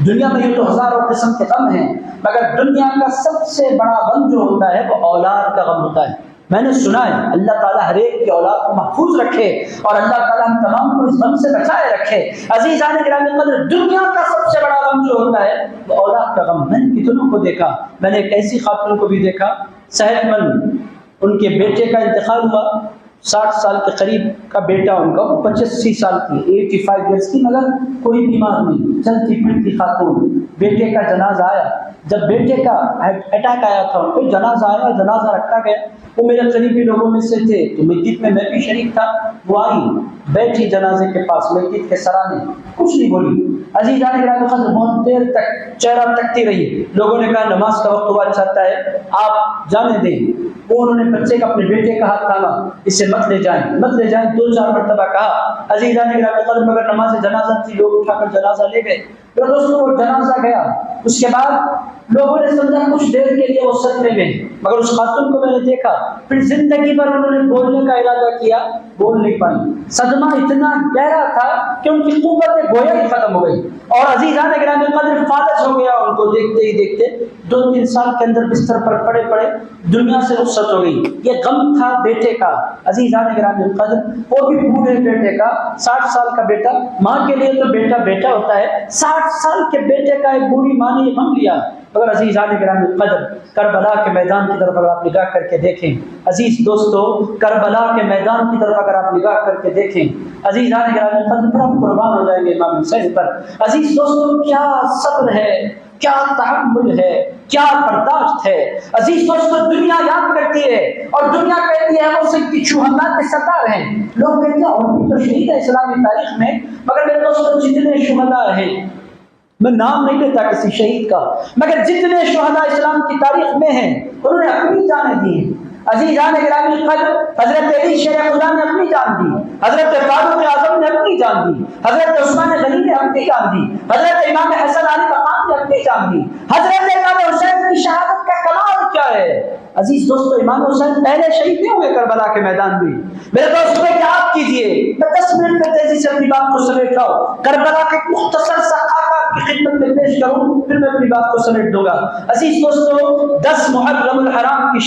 دنیا میں یہ تو ہزاروں قسم کے غم ہیں مگر دنیا کا سب سے بڑا غم جو ہوتا ہے وہ اولاد کا غم ہوتا ہے. میں نے سنا ہے اللہ تعالیٰ ہر ایک کی اولاد کو محفوظ رکھے اور اللہ تعالیٰ ہم تمام کو اس غم سے بچائے رکھے. عزیزان گرامی قدر دنیا کا سب سے بڑا غم جو ہوتا ہے وہ اولاد کا غم. میں نے کتنوں کو دیکھا, میں نے ایک ایسی خاتون کو بھی دیکھا صحت مند, ان کے بیٹے کا انتقال ہوا, 60 سال کے قریب کا بیٹا ان کا, 85 سال کی 85 ایئرس کی, مگر کوئی بیمار نہیں, چلتی پھرتی خاتون. بیٹے کا جنازہ آیا, جب بیٹے کا اٹیک آیا تھا، ان کو جنازہ آیا، جنازہ رکھا گیا، وہ میرے قریبی لوگوں میں سے تھے، تو مسجد میں بھی شریک تھا، وہ آئی بیٹھی جنازے کے پاس مسجد کے سرانے، کچھ نہیں بولی۔ عزیزان گرامی قدر بہت دیر تک چہرہ تکتی رہی، لوگوں نے کہا نماز کا وقت ہوا چاہتا ہے، آپ جانے دیں۔ وہ انہوں نے بچے کا، اپنے بیٹے کا ہاتھ تھاما، اسے مت لے جائیں، مت لے جائیں، 2-4 مرتبہ کہا۔ عزیزان گرامی قدر مگر نماز جنازہ تھی، لوگ اٹھا کر جنازہ لے گئے۔ پھر دوستوں وہ جنازہ گیا، اس کے بعد لوگوں نے سمجھا کچھ دیر کے لیے وہ صدمے میں، مگر اس خاتون کو میں نے دیکھا، پھر زندگی بھر انہوں نے بولنے کا ارادہ کیا، بول نہیں پائی۔ صدمہ اتنا گہرا تھا کہ ان کی قوت گویا ہی ختم ہو گئی، اور عزیزان گرامی قدر فالج ہو گیا، ان کو دیکھتے ہی دیکھتے 2-3 سال کے اندر بستر پر پڑے پڑے دنیا سے رخصت ہو گئی۔ یہ غم تھا بیٹے کا، عزیزان گرامی قدر، وہ بھی بوڑھے بیٹے کا، 60 سال کا بیٹا، ماں کے لیے تو بیٹا بیٹا ہوتا ہے، 60 سال کے بیٹے کا ایک بوڑھی ماں نے غم لیا۔ اگر عزیزان گرامی قدر کربلا کے میدان کی طرف اگر آپ نگاہ کر کے دیکھیں، عزیز دوستو کربلا کے میدان کی طرف اگر آپ نگاہ کر کے دیکھیں، عزیزان گرامی قدر پر ہم قربان ہو جائیں گے امام حسین پر۔ عزیز دوستو کیا صبر ہے، کیا تحمل ہے، کیا برداشت ہے۔ عزیز دوستو دنیا یاد کرتی ہے اور دنیا کہتی ہے وہ سب کی شہداء کے سردار ہیں، لوگ کہتے ہیں اور بھی تو شہید ہے اسلامی تاریخ میں، مگر میرے دوستو جتنے شہداء ہیں، میں نام نہیں لیتا کسی شہید کا، مگر جتنے شہداء اسلام کی تاریخ میں ہیں انہوں نے اپنی جانیں دی ہیں۔ عزیزان گرامی قدر حضرت علی شیر خدا نے اپنی جان دی، حضرت فاروق اعظم نے اپنی جان دی، حضرت عثمان غنی نے اپنی جان دی، حضرت امام حسن علی مقام نے اپنی جان دی، حضرت امام حسین کی شہادت کا کمال کیا ہے۔ عزیز دوستو امام حسین پہلے شہید نہیں ہوئے کربلا کے میدان میں، میرے دوستوں کیا آپ کیجئے، میں 10 منٹ میں تیزی سے اپنی بات کو سمیٹ رہا ہوں، کربلا کے مختصر سا خاکہ کی خدمت میں پیش کروں، پھر میں اپنی بات کو سمیٹ دوں گا۔ عزیز دوستو 10 محرم الحرام کی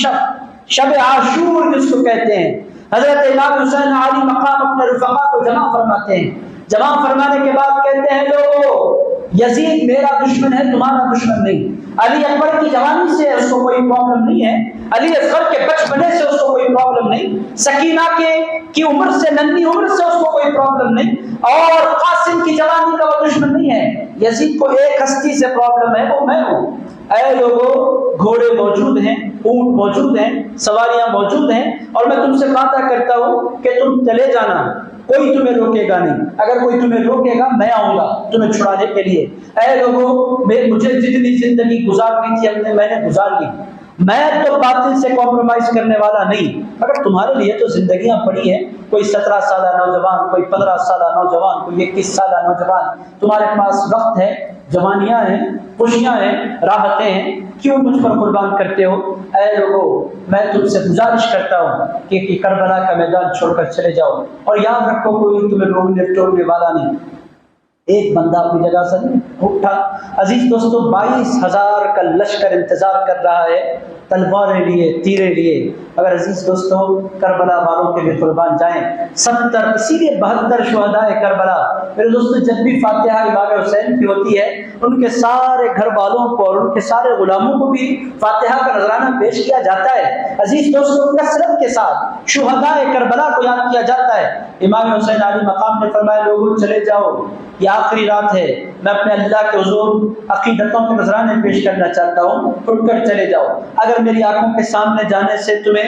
شب عاشور جس کو کہتے ہیں، حضرت امام حسین علی مقام اپنے رفقا کو جمع فرماتے ہیں، جمع فرمانے کے بعد کہتے ہیں لوگو یزید میرا دشمن ہے، تمہارا دشمن نہیں، علی اکبر کی جوانی سے اس کو کوئی پرابلم نہیں ہے، علی اصغر کے بچپنے سے اس کو کوئی پرابلم نہیں، سکینہ کی عمر سے، ننھی عمر سے اس کو کوئی پرابلم نہیں، اور قاسم کی جوانی کا وہ دشمن نہیں ہے، یزید کو ایک ہستی سے پرابلم ہے، وہ میں ہوں۔ اے لوگو گھوڑے موجود ہیں، اونٹ موجود ہیں، سواریاں موجود ہیں، اور میں تم سے وعدہ کرتا ہوں کہ تم چلے جانا، کوئی تمہیں روکے گا نہیں، اگر کوئی تمہیں روکے گا میں آؤں گا تمہیں چھڑانے کے لیے۔ اے لوگوں مجھے جتنی زندگی گزارنی تھی میں نے گزار لی، میں تو باطل سے کمپرومائز کرنے والا نہیں، اگر تمہارے لیے تو زندگیاں پڑی ہیں، کوئی 17 سالہ نوجوان، کوئی 15 سالہ نوجوان، کوئی 21 سالہ نوجوان، تمہارے پاس وقت ہے، جوانیاں ہیں، خوشیاں ہیں، راحتیں ہیں، کیوں مجھ پر قربان کرتے ہو؟ اے لوگو میں تم سے گزارش کرتا ہوں کہ کربلا کا میدان چھوڑ کر چلے جاؤ، اور یاد رکھو کوئی تمہیں روکنے ٹوکنے والا نہیں۔ ایک بندہ اپنی جگہ سے نہیں اٹھا۔ عزیز دوستو 22,000 کا لشکر انتظار کر رہا ہے، تلواریں لیے، تیرے لیے، اگر عزیز دوستو کربلا والوں کے لیے قربان جائیں۔ 70 اسی لیے 72 شہداء کربلا، میرے دوستو جب بھی فاتحہ امام حسین کی ہوتی ہے ان کے سارے گھر والوں کو اور ان کے سارے غلاموں کو بھی فاتحہ کا نذرانہ پیش کیا جاتا ہے۔ عزیز دوستو کثرت کے ساتھ شہداء کربلا کو یاد کیا جاتا ہے۔ امام حسین علی مقام نے فرمایا لوگوں چلے جاؤ، یہ آخری رات ہے، میں اپنے اللہ کے حضور عقیدتوں کے نذرانے پیش کرنا چاہتا ہوں، اٹھ کر چلے جاؤ، اگر میری آنکھوں کے سامنے جانے سے تمہیں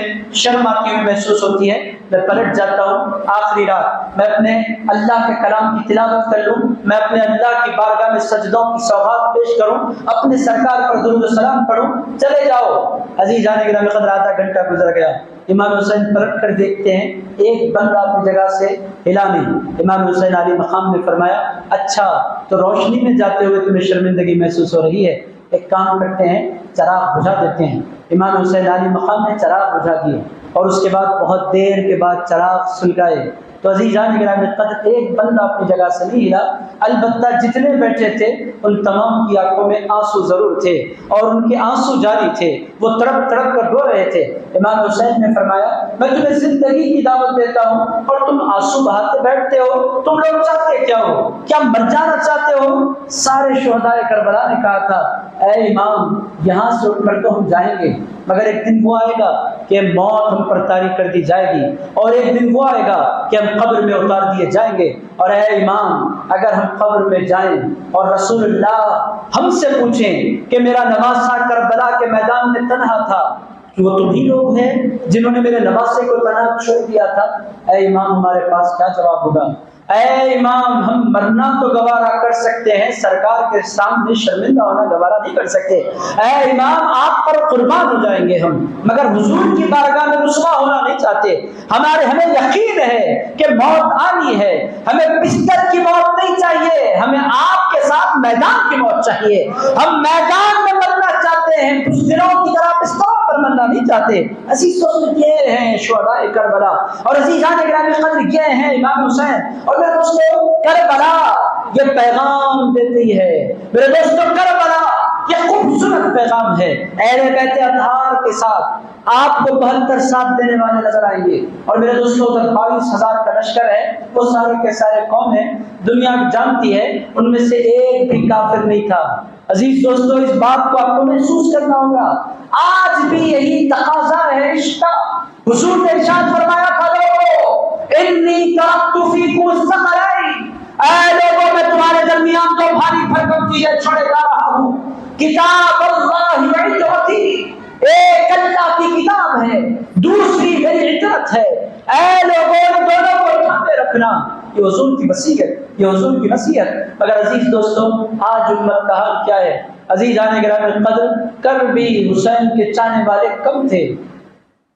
شرم آتی ہوئی محسوس ہوتی ہے میں پلٹ جاتا ہوں، آخری رات میں اپنے اللہ کے کلام کی تلاوت کر لوں، میں اپنے اللہ کی بارگاہ میں سجدوں کی سوغات پیش کروں، اپنے سرکار پر درود و سلام پڑھوں، چلے جاؤ۔ عزیزان گرامی قدر آدھا گھنٹہ گزر گیا، امام حسین پلٹ کر دیکھتے ہیں ایک بندہ اپنی جگہ سے ہلا نہیں۔ امام حسین علی مقام نے فرمایا اچھا تو روشنی میں جاتے ہوئے تمہیں شرمندگی محسوس ہو رہی ہے، ایک کام کرتے ہیں چراغ بجھا دیتے ہیں۔ امام حسین علی مقام نے چراغ بجھا دیے اور اس کے بعد بہت دیر کے بعد چراغ سلگائے تو عزیزان گرامی قدر ایک بندہ اپنی جگہ سے نہیں ہلا، البتہ جتنے بیٹھے تھے ان تمام کی آنکھوں میں آنسو ضرور تھے اور ان کے آنسو جاری تھے، وہ تڑپ تڑپ کر رو رہے تھے۔ امام حسین نے فرمایا میں تمہیں زندگی کی دعوت دیتا ہوں اور تم آنسو بہاتے بیٹھتے ہو، تم لوگ چاہتے کیا ہو؟ کیا مر جانا چاہتے ہو؟ سارے شہداء کربلا نے کہا تھا اے امام یہاں سے اٹھ کر تو ہم جائیں گے، مگر ایک دن وہ آئے گا کہ موت ہم پر طاری کر دی جائے گی، اور ایک دن وہ آئے گا کہ ہم قبر میں اتار دیے جائیں گے۔ اور اے امام، اگر ہم قبر میں جائیں اور رسول اللہ ہم سے پوچھیں کہ میرا نواسہ کربلا کے میدان میں تنہا تھا، کہ وہ تمہیں لوگ ہیں جنہوں نے میرے نواسے کو تنہا چھوڑ دیا تھا، اے امام ہمارے پاس کیا جواب ہوگا؟ اے امام، ہم مرنا تو گوارا کر سکتے ہیں، سرکار کے سامنے شرمندہ ہونا گوارا نہیں کر سکتے۔ اے امام، آپ پر قربان ہو جائیں گے ہم، مگر حضور کی بارگاہ میں رسوا ہونا نہیں چاہتے۔ ہمیں یقین ہے کہ موت آنی ہے، ہمیں بستر کی موت نہیں چاہیے، ہمیں آپ کے ساتھ میدان کی موت چاہیے۔ ہم میدان میں مرنا چاہتے ہیں، بزدلوں کی طرح بستروں پر مرنا نہیں چاہتے۔ عزیز دوست، یہ ہیں شہداء کربلا، اور عزیزان گرامی قدر یہ ہیں امام حسین۔ اور میرے دوستو، کربلا یہ پیغام دیتی ہے، میرے دوستو کربلا یہ خوبصورت پیغام ہے۔ اہل بیت اطہار کے ساتھ آپ کو 72 ساتھ دینے والے نظر آئیں گے، اور میرے دوستو ادھر 22,000 کا لشکر ہے، وہ سارے کے سارے قوم ہیں، دنیا جانتی ہے ان میں سے ایک بھی کافر نہیں تھا۔ عزیز دوستو، اس بات کو آپ کو محسوس کرنا ہوگا، آج بھی یہی تقاضا ہے عشق کا۔ حضور نے ارشاد فرمایا تھا، لوگو انی ترکت فیکم الثقلین، اے لوگوں میں تمہارے درمیان دو بھاری بھرکم چیزیں چھوڑے جا رہا ہوں، کتاب اللہ و عترتی، ایک اللہ کی کتاب ہے، دوسری میری عترت ہے۔ اے لوگوں، دونوں کو تھامے رکھنا، یہ حضور کی وصیت، یہ حضور کی نصیحت۔ مگر عزیز دوستو، آج امت کا حال کیا ہے؟ عزیزان گرامی قدر، کر بھی حسین کے چاہنے والے کم تھے۔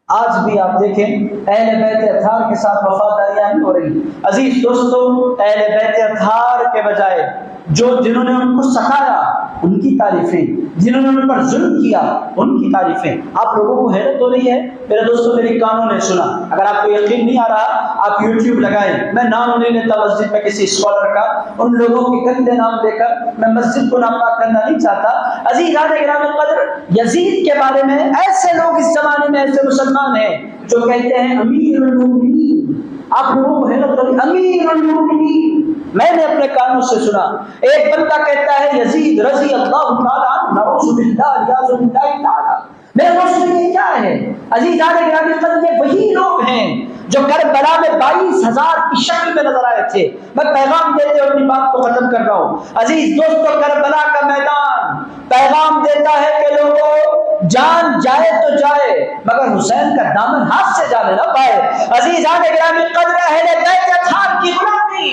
آج بھی آپ دیکھیں اہل بیت اطہار کے ساتھ وفاداریاں نہیں ہو رہی۔ عزیز دوستو، اہل بیت اطہار کے بجائے جنہوں نے ان کو ستایا ان کی تعریفیں، جنہوں نے ان پر ظلم کیا ان کی تعریفیں۔ آپ لوگوں کو حیرت ہو رہی ہے؟ میرے دوستو، میری کانوں نے سنا، اگر آپ کو یقین نہیں آ رہا آپ یوٹیوب لگائیں، میں نام نہیں لیتا مسجد میں کسی اسکالر کا، ان لوگوں کے گندے نام دے کر میں مسجد کو نامپاک کرنا نہیں چاہتا۔ عزیزان گرامی قدر، یزید کے بارے میں ایسے لوگ اس زمانے میں ایسے مسلمان ہیں جو کہتے ہیں امیر المومنین۔ آپ لوگوں کو حیرت ہوگی، امیر المومنین، میں نے اپنے کانوں سے سنا۔ ایک بندہ کہتا ہے یزید رضی اللہ تعالیٰ عنہ، نعوذ باللہ ریاض باللہ تعالیٰ۔ میرے دوستو، یہ کیا ہے؟ عزیزان گرامی قدر، یہ وہی لوگ ہیں جو کربلا میں 22,000 کی شکل میں نظر آئے تھے۔ میں پیغام دیتے ہوئے اپنی بات کو ختم کر رہا ہوں۔ عزیز دوستو، کربلا کا میدان پیغام دیتا ہے کہ لوگوں، جان جائے تو جائے مگر حسین کا دامن ہاتھ سے جانے نہ پائے۔ عزیزان گرامی قدر، اہل بیت اطہار کی غلامی،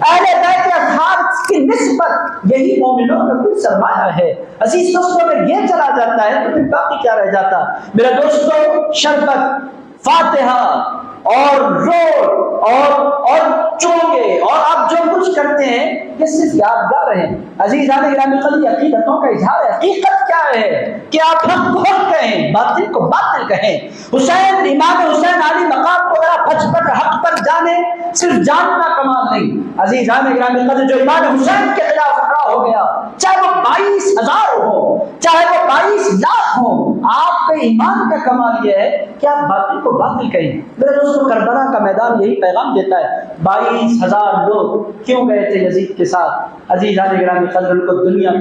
اہل بیت اطہار کی نسبت، یہی مومنوں کا کل سرمایہ ہے۔ عزیز دوستو، اگر یہ چلا جاتا ہے تو پھر باقی کیا رہ جاتا؟ میرے دوستو، شربت، فاتحہ اور روڈ اور چونگے اور آپ جو کچھ کرتے ہیں یہ صرف یادگار ہیں۔ عزیزان گرامی قدر، عقیدتوں کا اظہار ہے۔ حقیقت کیا ہے کہ آپ حق کو حق کہیں، باطل کو باطل کہیں۔ حسین، امام حسین علی مقام کو ذرا بچ کر حق پر جانے، صرف جاننا کمال نہیں۔ عزیزان گرامی قدر، جو امام حسین کے خلاف کھڑا ہو گیا، چاہے وہ 22,000 ہو، چاہے وہ 22 لاکھ ہو، آپ کے ایمان کا کمال یہ ہے کہ آپ باطل کو باطل کہیں۔ میرے دوستو، کربلا کا میدان یہی پیغام دیتا ہے۔ 22,000 لوگ کیوں گئے تھے یزید کے ساتھ؟ عزیزان گرامی قدر، ان کو دنیا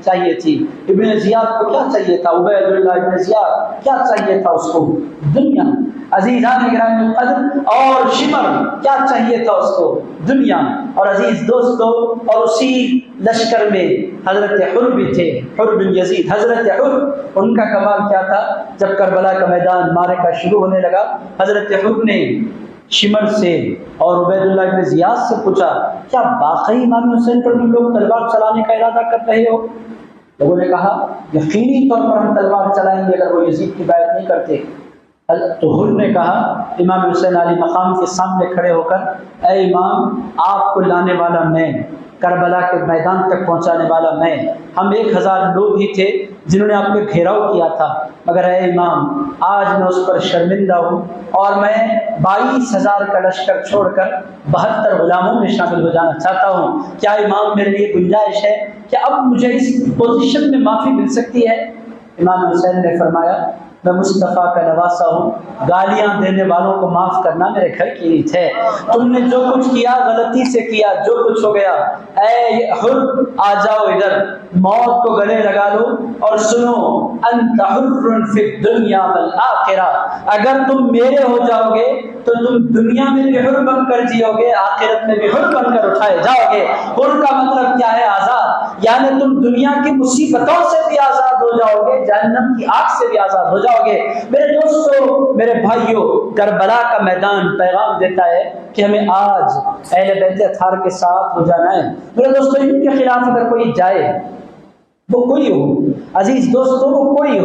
چاہیے تھی۔ ابن زیاد کو کیا چاہیے تھا؟ عبید اللہ ابن زیاد کیا چاہیے تھا اس کو؟ دنیا۔ عزیزان گرامی قدر، اور شمر کیا چاہیے تھا اس کو؟ دنیا۔ اور عزیز دوستو، اور اسی لشکر میں حضرت حر بھی تھے، حر بن یزید۔ حضرت حر، ان کا کمال کیا تھا؟ جب کربلا کا میدان معرکہ شروع ہونے لگا، حضرت حر نے شمر سے اور عبید اللہ بن زیاد سے پوچھا، کیا واقعی امام حسین پر تم لوگ تلوار چلانے کا ارادہ کر رہے ہو؟ لوگوں نے کہا، یقینی طور پر ہم تلوار چلائیں گے اگر وہ یزید کی بیعت نہیں کرتے۔ تو حر نے کہا امام حسین علی مقام کے سامنے کھڑے ہو کر، اے امام، آپ کو لانے والا میں، کربلا کے میدان تک پہنچانے والا میں، ہم 1000 لوگ ہی تھے جنہوں نے آپ کے گھیراؤ کیا تھا، مگر اے امام، آج میں اس پر شرمندہ ہوں اور میں 22,000 کا لشکر چھوڑ کر 72 غلاموں میں شامل ہو جانا چاہتا ہوں۔ کیا امام میرے لیے گنجائش ہے کہ اب مجھے اس پوزیشن میں معافی مل سکتی ہے؟ امام حسین نے فرمایا، میں مصطفیٰ کا نواسا ہوں، گالیاں دینے والوں کو معاف کرنا میرے گھر کی ریت ہے، تم نے جو کچھ کیا غلطی سے کیا، جو کچھ ہو گیا، اے حر آ جاؤ ادھر، موت کو گلے لگا لو اور سنو، انت حر فی الدنیا والآخرہ، اگر تم میرے ہو جاؤ گے تو تم دنیا میں بھی حر بن کر جیو گے، آخرت میں بھی حر بن کر اٹھائے جاؤ گے۔ حر کا مطلب کیا ہے؟ آزاد، یعنی تم دنیا کی مصیبتوں سے بھی آزاد ہو جاؤ گے، جہنم کی آگ سے بھی آزاد ہو جاؤ گے۔ میرے دوستو، میرے بھائیوں، کربلا کا میدان پیغام دیتا ہے کہ ہمیں آج اہل بیت اطہار کے ساتھ ہو جانا ہے۔ میرے دوستو، ان کے خلاف اگر کوئی جائے، وہ کوئی ہو، عزیز دوستوں، وہ کوئی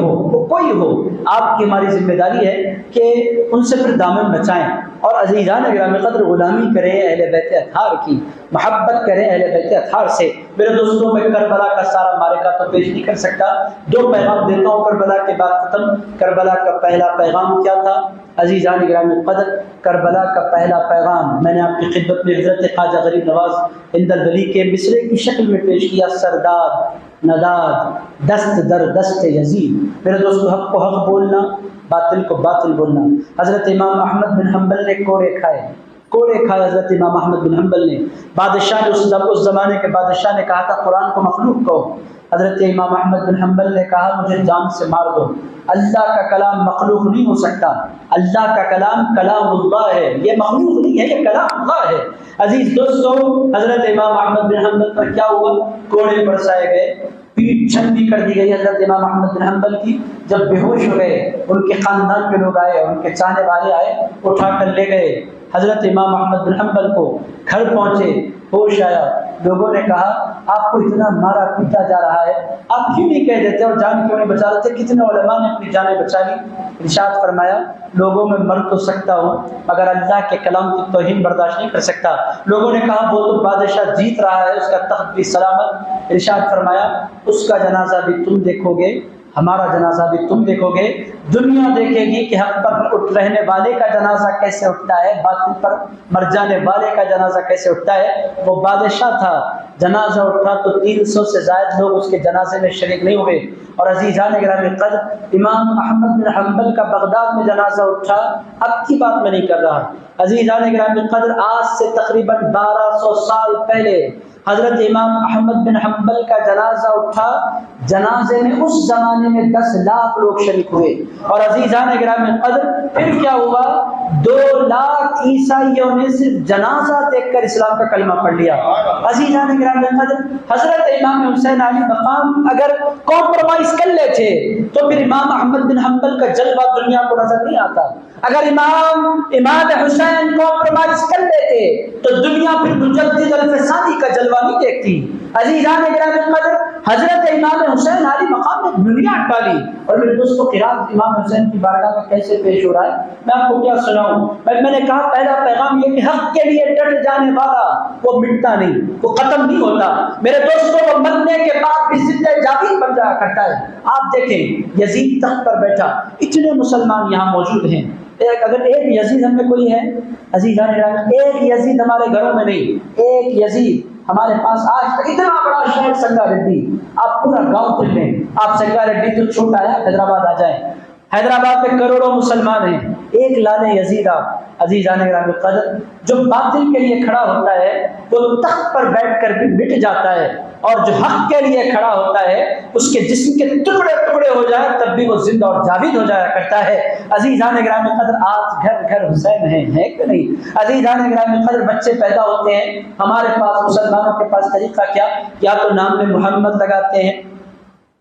ہو، آپ کی ہماری ذمہ داری ہے کہ ان سے پھر دامن بچائیں، اور عزیزان گرامی قدر غلامی کریں اہل بیت اطہار کی، محبت کریں اہل بیت اطہار سے۔ میرے دوستوں، میں کربلا کا سارا معرکہ تو پیش نہیں کر سکتا، دو پیغام دیتا ہوں کربلا کے بعد ختم۔ کربلا کا پہلا پیغام کیا تھا؟ عزیزان گرامی قدر، کربلا کا پہلا پیغام میں نے آپ کی خدمت میں حضرت خواجہ غریب نواز ہند الولی کے مصرے کی شکل میں پیش کیا، سرداد نداد دست در دست یزید۔ میرے دوستو، حق کو حق بولنا، باطل کو باطل بولنا۔ حضرت امام احمد بن حنبل نے کوڑے کھائے حضرت امام احمد بن حنبل نے، بادشاہ نے اس زمانے کے بادشاہ نے کہا تھا قرآن کو مخلوق کہو، حضرت امام احمد بن حنبل نے کہا مجھے جان سے مار دو، اللہ کا کلام مخلوق نہیں ہو سکتا، اللہ کا کلام کلام اللہ ہے، یہ مخلوق نہیں ہے، یہ کلام اللہ ہے۔ عزیز دوستو، حضرت امام احمد بن حنبل پر کیا ہوا؟ کوڑے برسائے گئے، پیٹ چھنی کر دی گئی حضرت امام احمد بن حنبل کی۔ جب بے ہوش ہو گئے، ان کے خاندان کے لوگ آئے، ان کے چاہنے والے آئے، اٹھا کر لے گئے حضرت امام احمد بن حنبل کو۔ گھر پہنچے، ہوش آیا، لوگوں نے کہا آپ کو اتنا مارا پیٹا جا رہا ہے، آپ کیوں نہیں کہہ دیتے اور جان کیوں نہیں بچا دیتے؟ کتنے علماء نے اپنی جانیں بچا لی۔ ارشاد فرمایا لوگوں میں مر تو سکتا ہوں مگر اللہ کے کلام کی توہین برداشت نہیں کر سکتا۔ لوگوں نے کہا وہ تو بادشاہ جیت رہا ہے، اس کا تخت بھی سلامت۔ ارشاد فرمایا اس کا جنازہ بھی تم دیکھو گے، ہمارا جنازہ بھی تم دیکھو گے، دنیا دیکھے گی کہ حق پر اٹھ رہنے والے کا جنازہ کیسے اٹھتا ہے، باطل پر مر جانے والے کا جنازہ کیسے اٹھتا ہے۔ وہ بادشاہ تھا، جنازہ اٹھا تو 300 سے زائد لوگ اس کے جنازے میں شریک نہیں ہوئے۔ اور عزیزان گرامی قدر، امام احمد بن حنبل کا بغداد میں جنازہ اٹھا، اب کی بات میں نہیں کر رہا، عزیزان گرامی قدر آج سے تقریباً 1200 سال پہلے حضرت امام احمد بن حنبل کا جنازہ اٹھا، جنازے میں اس زمانے میں 10 لاکھ لوگ شریک ہوئے۔ اور عزیزان گرامی قدر پھر کیا ہوا؟ 2 لاکھ عیسائیوں نے صرف جنازہ دیکھ کر اسلام کا کلمہ پڑھ لیا۔ عزیزان گرامی قدر، حضرت امام حسین علی مقام اگر کمپرومائز کر لیتے تو پھر امام احمد بن حنبل کا جلوہ دنیا کو نظر نہیں آتا۔ اگر امام حسین کمپرومائز کر لیتے تو دنیا پھر مجدد الفسانی کا جلوہ نہیں دیکھتی۔ عزیزان گرامی قدر، حضرت امام حسین علی مقام نے دنیا ٹالی۔ اور میرے دوستوں، قرات امام حسین کی بارگاہ میں کیسے پیش ہو رہا ہے میں آپ کو کیا سناؤں؟ میں نے کہا پہلا پیغام یہ کہ حق کے لیے ڈٹ جانے والا وہ مٹتا نہیں، وہ ختم نہیں ہوتا۔ میرے دوستوں، وہ مرنے کے بعد بھی زندہ جاوید بن جایا کرتا ہے۔ آپ دیکھیں یزید تخت پر بیٹھا، اتنے مسلمان یہاں موجود ہیں، اگر ایک یزید ہم میں کوئی ہے عزیزان گرامی، ایک یزید ہمارے گھروں میں نہیں، ایک یزید ہمارے پاس آج تک اتنا بڑا شہر سنگا ریڈی، آپ پورا گاؤں چل لیں، آپ سنگا ریڈی تو چھوٹا ہے، حیدرآباد آ جائیں، حیدرآباد میں کروڑوں مسلمان ہیں، ایک لالے یزید آپ عزیزان گرامی قدر جو باطل کے لیے کھڑا ہوتا ہے وہ تخت پر بیٹھ کر بھی مٹ جاتا ہے، اور جو حق کے لیے کھڑا ہوتا ہے اس کے جسم کے ٹکڑے ٹکڑے ہو جائے تب بھی وہ زندہ اور جاوید ہو جایا کرتا ہے۔ عزیزان گرامی قدر آج گھر گھر حسین ہے کہ نہیں؟ عزیزان گرامی قدر بچے پیدا ہوتے ہیں، ہمارے پاس مسلمانوں کے پاس طریقہ کیا؟ یا تو نام میں محمد لگاتے ہیں،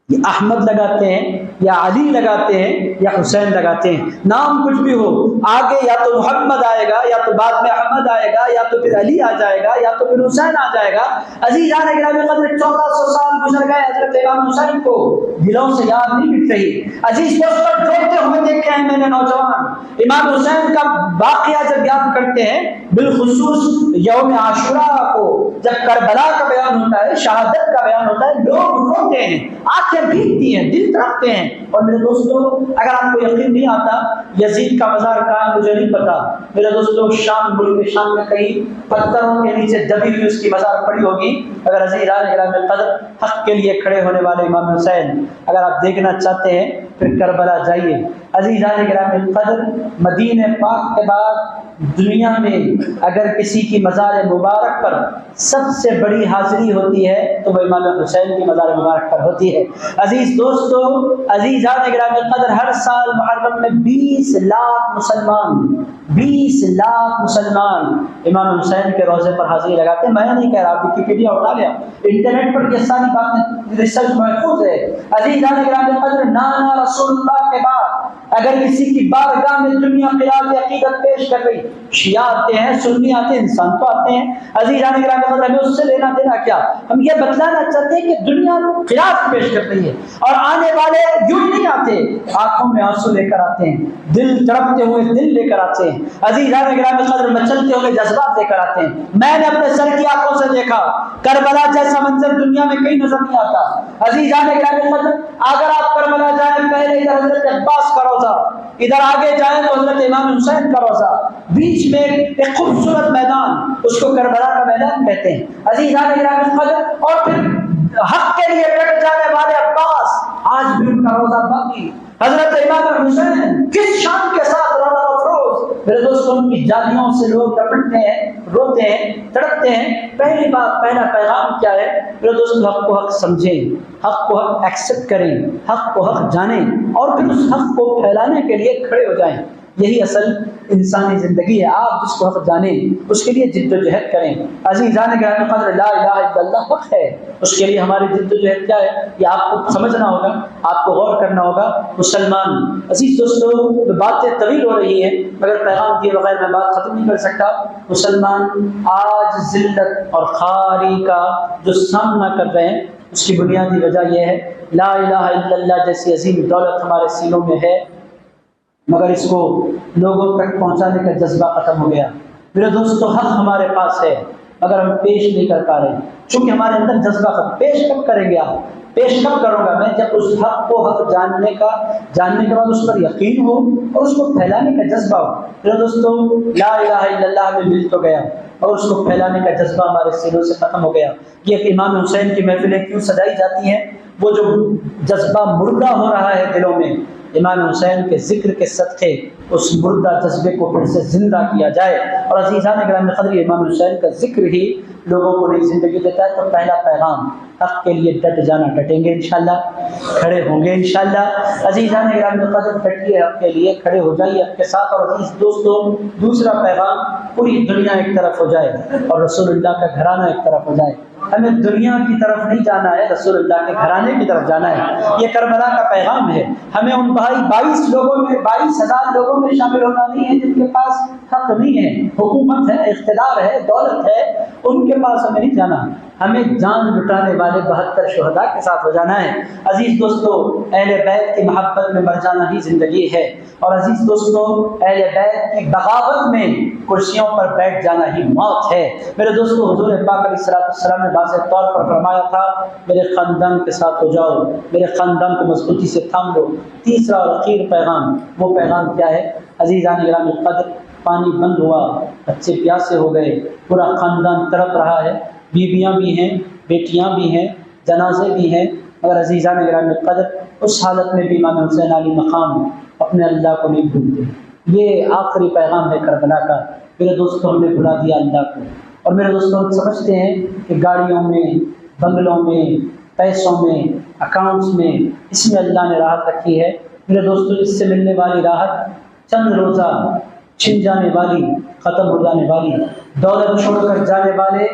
یا احمد لگاتے ہیں، یا علی لگاتے ہیں، یا حسین لگاتے ہیں، نام کچھ بھی ہو، آگے یا تو محمد آئے گا، یا تو بعد میں احمد آئے گا، یا تو پھر علی آ جائے گا، یا تو پھر حسین آ جائے گا۔ عزیزان گرامی قدر 1400 سال گزر گئے، حضرت امام حسین کو دلوں سے یاد نہیں مٹ رہی۔ عزیز دوستوں، روتے ہوئے دیکھے ہیں میں نے نوجوان، امام حسین کا واقعہ جب یاد کرتے ہیں، بالخصوص یوم عاشوراء کو جب کربلا کا بیان ہوتا ہے، شہادت کا بیان ہوتا ہے، لوگ روتے ہیں، آنکھیں بھیگتی ہیں، دل تڑپتے ہیں۔ اور میرے دوستوں، اگر آپ کو یقین نہیں آتا یزید کا مزار کہاں مجھے نہیں پتا، میرے دوستوں شام، ملک شام میں کہیں پتھروں کے نیچے دبی ہوئی اس کی مزار پڑی ہوگی۔ اگر عزیزان گرامی قدر حق کے لیے کھڑے ہونے والے امام حسین اگر آپ دیکھنا چاہتے ہیں پھر کربلا جائیے۔ عزیزان گرامی قدر، مدینہ پاک کے بعد دنیا میں اگر کسی کی مزار مبارک پر سب سے بڑی حاضری ہوتی ہے تو وہ امام حسین کی مزار مبارک پر ہوتی ہے۔ عزیز دوستو، عزیزان گرامی قدر، ہر سال محرم میں 20 لاکھ مسلمان امام حسین کے روضے پر حاضری لگاتے ہیں۔ میں نہیں کہہ رہا، ویکیپیڈیا اٹھا لیا، انٹرنیٹ پر یہ ساری باتیں ریسرچ محفوظ ہے۔ عزیزان گرامی قدر، نانا رسول اللہ کے بعد اگر کسی کی بارگاہ میں دنیا قیاس عقیدت پیش کر رہی، شیعہ آتے ہیں، سنی آتے ہیں، انسان تو آتے ہیں۔ عزیزان گرامی قدر، ہمیں اس سے لینا دینا کیا؟ ہم یہ بتلانا چاہتے ہیں کہ دنیا قیاس پیش کر رہی ہے اور آنے والے یوں نہیں آتے، آنکھوں میں آنسو لے کر آتے ہیں، دل تڑپتے ہوئے دل لے کر آتے ہیں، عزیزان گرامی قدر مچلتے ہوئے جذبات لے کر آتے ہیں۔ میں نے اپنے سر کی آنکھوں سے دیکھا، کربلا جیسا منظر دنیا میں کہیں نظر نہیں آتا۔ عزیزان گرامی قدر، اگر آپ کربلا جائیں، پہلے ادھر حضرت عباس کا روضہ، ادھر آگے جائیں تو حضرت امام حسین کا روضہ، بیچ میں ایک خوبصورت میدان، اس کو کربلا کا میدان کہتے ہیں۔ عزیزان گرامی قدر، اور پھر حق کے لیے ڈٹ جانے والے عباس، آج بھی ان کا روضہ باقی۔ حضرت امام حسین کس شان کے ساتھ روضہ افروز، میرے دوستوں، ان کی جالیوں سے لوگ لپٹتے ہیں، روتے ہیں، تڑپتے ہیں۔ پہلی بات، پہلا پیغام کیا ہے میرے دوستوں؟ حق کو حق سمجھیں، حق کو حق ایکسپٹ کریں، حق کو حق جانیں اور پھر اس حق کو پھیلانے کے لیے کھڑے ہو جائیں۔ یہی اصل انسانی زندگی ہے۔ آپ جس کو حق جانیں اس کے لیے جد و جہد کریں۔ عزیزان گرامی قدر، لا الہ الا اللہ حق ہے، اس کے لیے ہماری جد و جہد کیا ہے یہ آپ کو سمجھنا ہوگا، آپ کو غور کرنا ہوگا۔ مسلمان، عزیز دوستو، باتیں طویل ہو رہی ہیں مگر پیغام دیے بغیر میں بات ختم نہیں کر سکتا۔ مسلمان آج ذلت اور خواری کا جو سامنا کر رہے ہیں، اس کی بنیادی وجہ یہ ہے لا الہ الا اللہ جیسی عظیم دولت ہمارے سینوں میں ہے مگر اس کو لوگوں تک پہنچانے کا جذبہ ختم ہو گیا۔ میرے دوستو، حق ہمارے پاس ہے مگر ہم پیش نہیں کر پا رہے، چونکہ ہمارے اندر جذبہ ختم۔ پیش کب کریں گے آپ؟ پیش کب کروں گا میں؟ جب اس حق کو حق جاننے کے بعد اس پر یقین ہو اور اس کو پھیلانے کا جذبہ ہو۔ میرے دوستو، لا الہ الا اللہ ہمیں مل تو گیا اور اس کو پھیلانے کا جذبہ ہمارے سینوں سے ختم ہو گیا۔ یہ کہ امام حسین کی محفلیں کیوں سجائی جاتی ہیں؟ وہ جو جذبہ مردہ ہو رہا ہے دلوں میں، امام حسین کے ذکر کے صدقے اس مردہ جذبے کو پھر سے زندہ کیا جائے۔ اور عزیزان گرامی قدر، امام حسین کا ذکر ہی لوگوں کو نئی زندگی دیتا ہے۔ تو پہلا پیغام، حق کے لیے ڈٹ جانا، ڈٹیں گے انشاءاللہ، کھڑے ہوں گے انشاءاللہ۔ عزیزان گرامی قدر، ڈٹیے حق کے لیے، کھڑے ہو جائیے حق کے ساتھ۔ اور عزیز دوستو، دوسرا پیغام، پوری دنیا ایک طرف ہو جائے اور رسول اللہ کا گھرانہ ایک طرف ہو جائے۔ ہمیں دنیا کی طرف نہیں جانا ہے، رسول اللہ کے گھرانے کی طرف جانا ہے۔ یہ کربلا کا پیغام ہے۔ ہمیں ان 22 لوگوں میں، 22,000 لوگوں میں شامل ہونا نہیں ہے جن کے پاس حق نہیں ہے، حکومت ہے، اقتدار ہے، دولت ہے، ان کے پاس ہمیں نہیں جانا۔ ہمیں جان لٹانے والے 72 شہداء کے ساتھ ہو جانا ہے۔ عزیز دوستو، اہل بیت کی محبت میں مر جانا ہی زندگی ہے، اور عزیز دوستو، اہل بیت کی بغاوت میں کرسیوں پر بیٹھ جانا ہی موت ہے۔ میرے دوستو، حضور پاک علیہ السلام نے واضح طور پر فرمایا تھا، میرے خاندان کے ساتھ ہو جاؤ، میرے خاندان کو مضبوطی سے تھام لو۔ تیسرا اور اخیر پیغام، وہ پیغام کیا ہے؟ عزیزان گرامی قدر، پانی بند ہوا، بچے پیاسے ہو گئے، پورا خاندان تڑپ رہا ہے، بیویاں بھی ہیں، بیٹیاں بھی ہیں، جنازے بھی ہیں، مگر عزیزان گرامی قدر، اس حالت میں بھی امام حسین علی مقام اپنے اللہ کو نہیں بھولتے۔ یہ آخری پیغام ہے کربلا کا۔ میرے دوستوں، ہم نے بھلا دیا اللہ کو، اور میرے دوستوں، ہم سمجھتے ہیں کہ گاڑیوں میں، بنگلوں میں، پیسوں میں، اکاؤنٹس میں، اس میں اللہ نے راحت رکھی ہے۔ میرے دوستوں، اس سے ملنے والی راحت چند روزہ چھن جانے والی، ختم ہو جانے والی، دولت چھوڑ کر جانے والے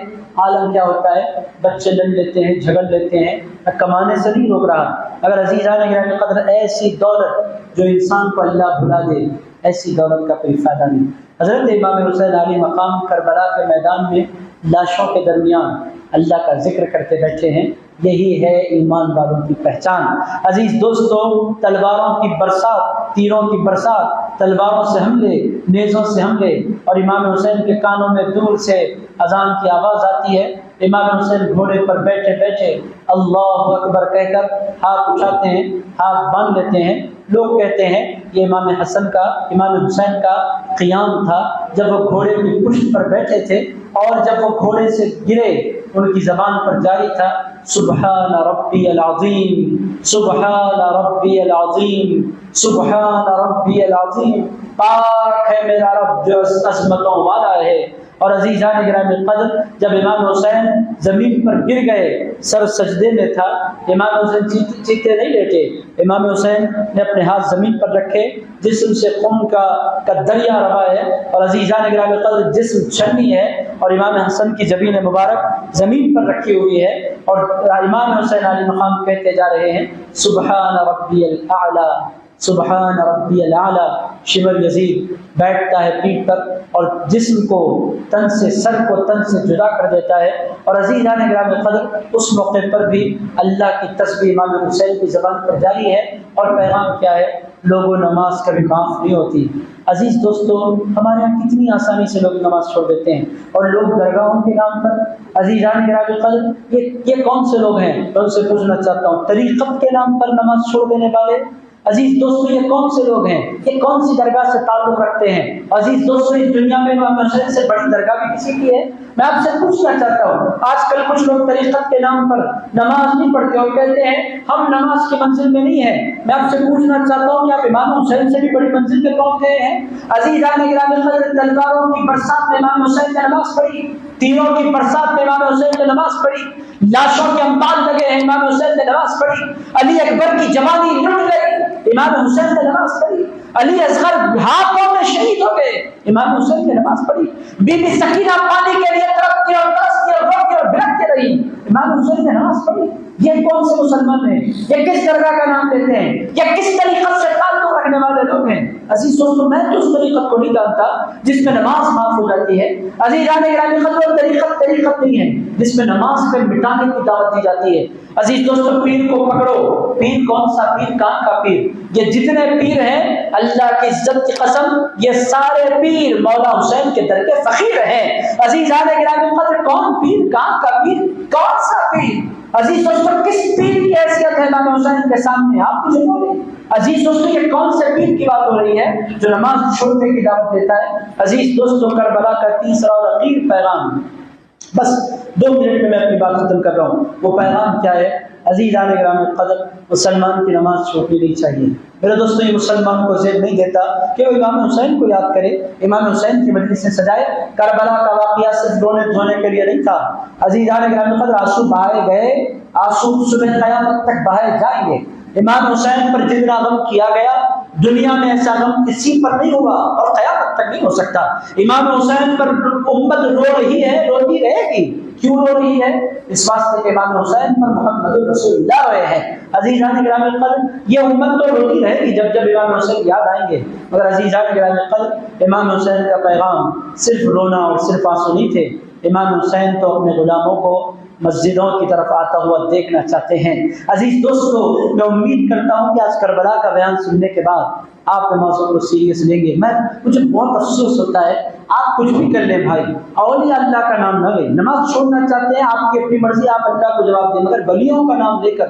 عالم کیا ہوتا ہے؟ بچے لڑ لیتے ہیں، جھگڑ لیتے ہیں، کمانے سے نہیں روک رہا۔ اگر عزیزان گرامی قدر، ایسی دولت جو انسان کو اللہ بھلا دے، ایسی دولت کا کوئی فائدہ نہیں۔ حضرت امام حسین علی مقام کربلا کے میدان میں لاشوں کے درمیان اللہ کا ذکر کرتے بیٹھے ہیں۔ یہی ہے ایمان والوں کی پہچان۔ عزیز دوستو، تلواروں کی برسات، تیروں کی برسات، تلواروں سے حملے، نیزوں سے حملے، اور امام حسین کے کانوں میں دور سے اذان کی آواز آتی ہے، امام حسین گھوڑے پر بیٹھے بیٹھے اللہ اکبر کہہ کر ہاتھ اٹھاتے ہیں، ہاتھ باندھ لیتے ہیں۔ لوگ کہتے ہیں یہ امام حسین کا قیام تھا جب وہ گھوڑے کی پشت پر بیٹھے تھے، اور جب وہ گھوڑے سے گرے ان کی زبان پر جاری تھا سبحان ربی العظیم، سبحان ربی العظیم، سبحان ربی العظیم، پاک ہے میرا رب جو عظمتوں والا ہے۔ اور عزیزان گرامی قدر، جب امام حسین زمین پر گر گئے، سر سجدے میں تھا، امام حسین چیتے نہیں لیٹے، امام حسین نے اپنے ہاتھ زمین پر رکھے، جسم سے خون کا دریا روا ہے، اور عزیزان گرامی قدر جسم چھلنی ہے، اور امام حسن کی جبین مبارک زمین پر رکھی ہوئی ہے، اور امام حسین علی مقام کہتے جا رہے ہیں سبحان ربی الاعلی، سبحان ربی الاعلی۔ شمر یزید بیٹھتا ہے پیٹھ پر اور جسم کو تن سے، سر کو تن سے جدا کر دیتا ہے، اور عزیزان گرامی قدر اس موقع پر بھی اللہ کی تسبیح امام حسین کی زبان پر جاری ہے، اور پیغام کیا ہے؟ لوگوں نماز کبھی معاف نہیں ہوتی۔ عزیز دوستو، ہمارے یہاں کتنی آسانی سے لوگ نماز چھوڑ دیتے ہیں، اور لوگ درگاہوں کے نام پر، عزیزان گرامی قدر یہ کون سے لوگ ہیں؟ میں ان سے پوچھنا چاہتا ہوں، طریقت کے نام پر نماز چھوڑ دینے والے، عزیز دوستو یہ کون سے لوگ ہیں؟ یہ کون سی درگاہ سے تعلق رکھتے ہیں؟ عزیز دوستو اس دنیا میں امام حسین سے بڑی درگاہ بھی کسی کی ہے؟ میں آپ سے پوچھنا چاہتا ہوں، آج کل کچھ لوگ طریقت کے نام پر نماز نہیں پڑھتے اور کہتے ہیں ہم نماز کی منزل میں نہیں ہیں۔ میں آپ سے پوچھنا چاہتا ہوں کہ آپ امام حسین سے بھی بڑی منزل پہ پہنچ گئے ہیں؟ عزیزان گرامی قدر، تلواروں کی برسات میں امام حسین نے نماز پڑھی، تیروں کی برسات میں امام حسین نے نماز پڑھی، لاشوں کے اموال لگے ہیں، امام حسین نے نماز پڑھی، علی اکبر کی جوانی لٹ گئی، امام حسین نے نماز پڑھی، علی اصغر ہاتھوں میں شہید ہو گئے، امام حسین نے نماز پڑھی، بی بی سکینہ پانی کے لیے تڑپتی اور ترستی اور روتی اور بھٹکتی رہی، امام حسین نے نماز پڑھی۔ یہ کون سے مسلمان ہیں؟ یہ کس درگاہ کا نام لیتے ہیں؟ یہ کس طریقت سے تعلق رکھنے والے لوگ ہیں؟ عزیز دوستو، میں تو اس طریقت کو نہیں جانتا جس میں نماز معاف ہو جاتی ہے۔ عزیزان گرامی قدر، طریقت نہیں ہے جس میں نماز کو مٹانے کی دعوت دی جاتی ہے۔ عزیز دوستو، پیر کو پکڑو، پیر کون سا پیر؟ کہاں کا پیر؟ یہ جتنے پیر ہیں اللہ کی عزت کی قسم، یہ سارے پیر مولا حسین کے در کے فقیر ہیں۔ عزیزان گرامی قدر، کون پیر؟ کہاں کا پیر؟ کون سا پیر؟ عزیز دوستو، کس پیر کی حیثیت ہے امام حسین کے سامنے؟ آپ مجھے بولیں۔ عزیز دوستو، یہ کون سے پیر کی بات ہو رہی ہے جو نماز چھوڑنے کی دعوت دیتا ہے؟ عزیز دوستو، کربلا کا تیسرا اور اخیر پیغام، بس 2 منٹ میں اپنی بات ختم کر رہا ہوں۔ وہ پیغام کیا ہے؟ عزیزان گرامی قدر، مسلمان کی نماز چھوڑنی نہیں چاہیے۔ میرے دوستو، یہ مسلمان کو زیب نہیں دیتا کہ وہ امام حسین کو یاد کرے، امام حسین کی مجلس سے سجائے۔ کربلا کا واقعہ صرف رونے دھونے کے لیے نہیں تھا۔ عزیزان گرامی قدر، آنسو بہائے گئے، آنسو صبح قیامت تک بہائے جائیں گے۔ امام حسین پر جتنا غم کیا گیا، دنیا میں ایسا غم کسی پر نہیں ہوا اور قیامت تک نہیں ہو سکتا۔ امام حسین پر امت رو رہی ہے، روتی رہے گی۔ کیوں رو رہی ہے؟ اس واسطے کہ امام حسین پر محمد رسول اللہ رہے ہیں۔ عزیزان گرامی قدر، یہ امت تو روتی رہے گی جب جب امام حسین یاد آئیں گے، مگر عزیزان گرامی قدر، امام حسین کا پیغام صرف رونا اور صرف آنسو نہیں تھے۔ امام حسین تو اپنے غلاموں کو مسجدوں کی طرف آتا ہوا دیکھنا چاہتے ہیں۔ عزیز دوستو، میں امید کرتا ہوں کہ آج کربلا کا بیان سننے کے بعد آپ نمازوں کو سیریس لیں گے۔ مجھے بہت افسوس ہوتا ہے، آپ کچھ بھی کر لیں بھائی، اولیاء اللہ کا نام نہ لیں۔ نماز چھوڑنا چاہتے ہیں، آپ کی اپنی مرضی، آپ اللہ کو جواب دیں، مگر ولیوں کا نام لے کر،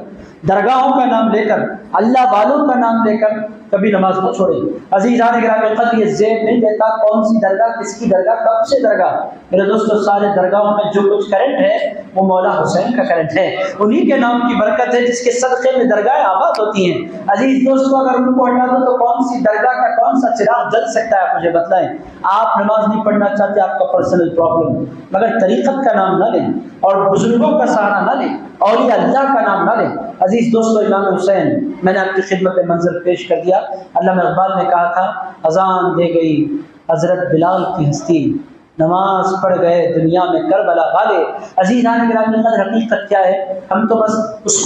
درگاہوں کا نام لے کر، اللہ والوں کا نام لے کر کبھی نماز نہ چھوڑیں۔ عزیزان گرامی قدر، یہ زیب نہیں دیتا کون سی درگاہ، کس کی درگاہ، کب سے درگاہ۔ میرے دوستو، سارے درگاہوں میں جو کچھ کرنٹ ہے وہ مولا حسین کا کرنٹ ہے، انہی کے نام کی برکت ہے جس کے صدقے میں درگاہیں آباد ہوتی ہیں۔ عزیز دوستو، اگر ان کو ہٹا دو تو کون سی درگاہ کا کون سا چراغ جل سکتا ہے؟ مجھے بتلائیں۔ آپ نماز نہیں پڑھنا چاہتے، آپ کا پرسنل پرابلم، مگر طریقت کا نام نہ لیں اور بزرگوں کا سہارا نہ لیں، اولیاء اللہ کا نام نہ لیں۔ عزیز دوستو، امام حسین، میں نے آپ کی خدمت منظر پیش کر دیا۔ علامہ اقبال نے کہا تھا، اذان دے گئی حضرت بلال کی ہستی، نماز پڑھ گئے دنیا میں کربلا والے۔ عزیزان گرامی قدر، حقیقت کیا ہے؟ ہم تو بس اس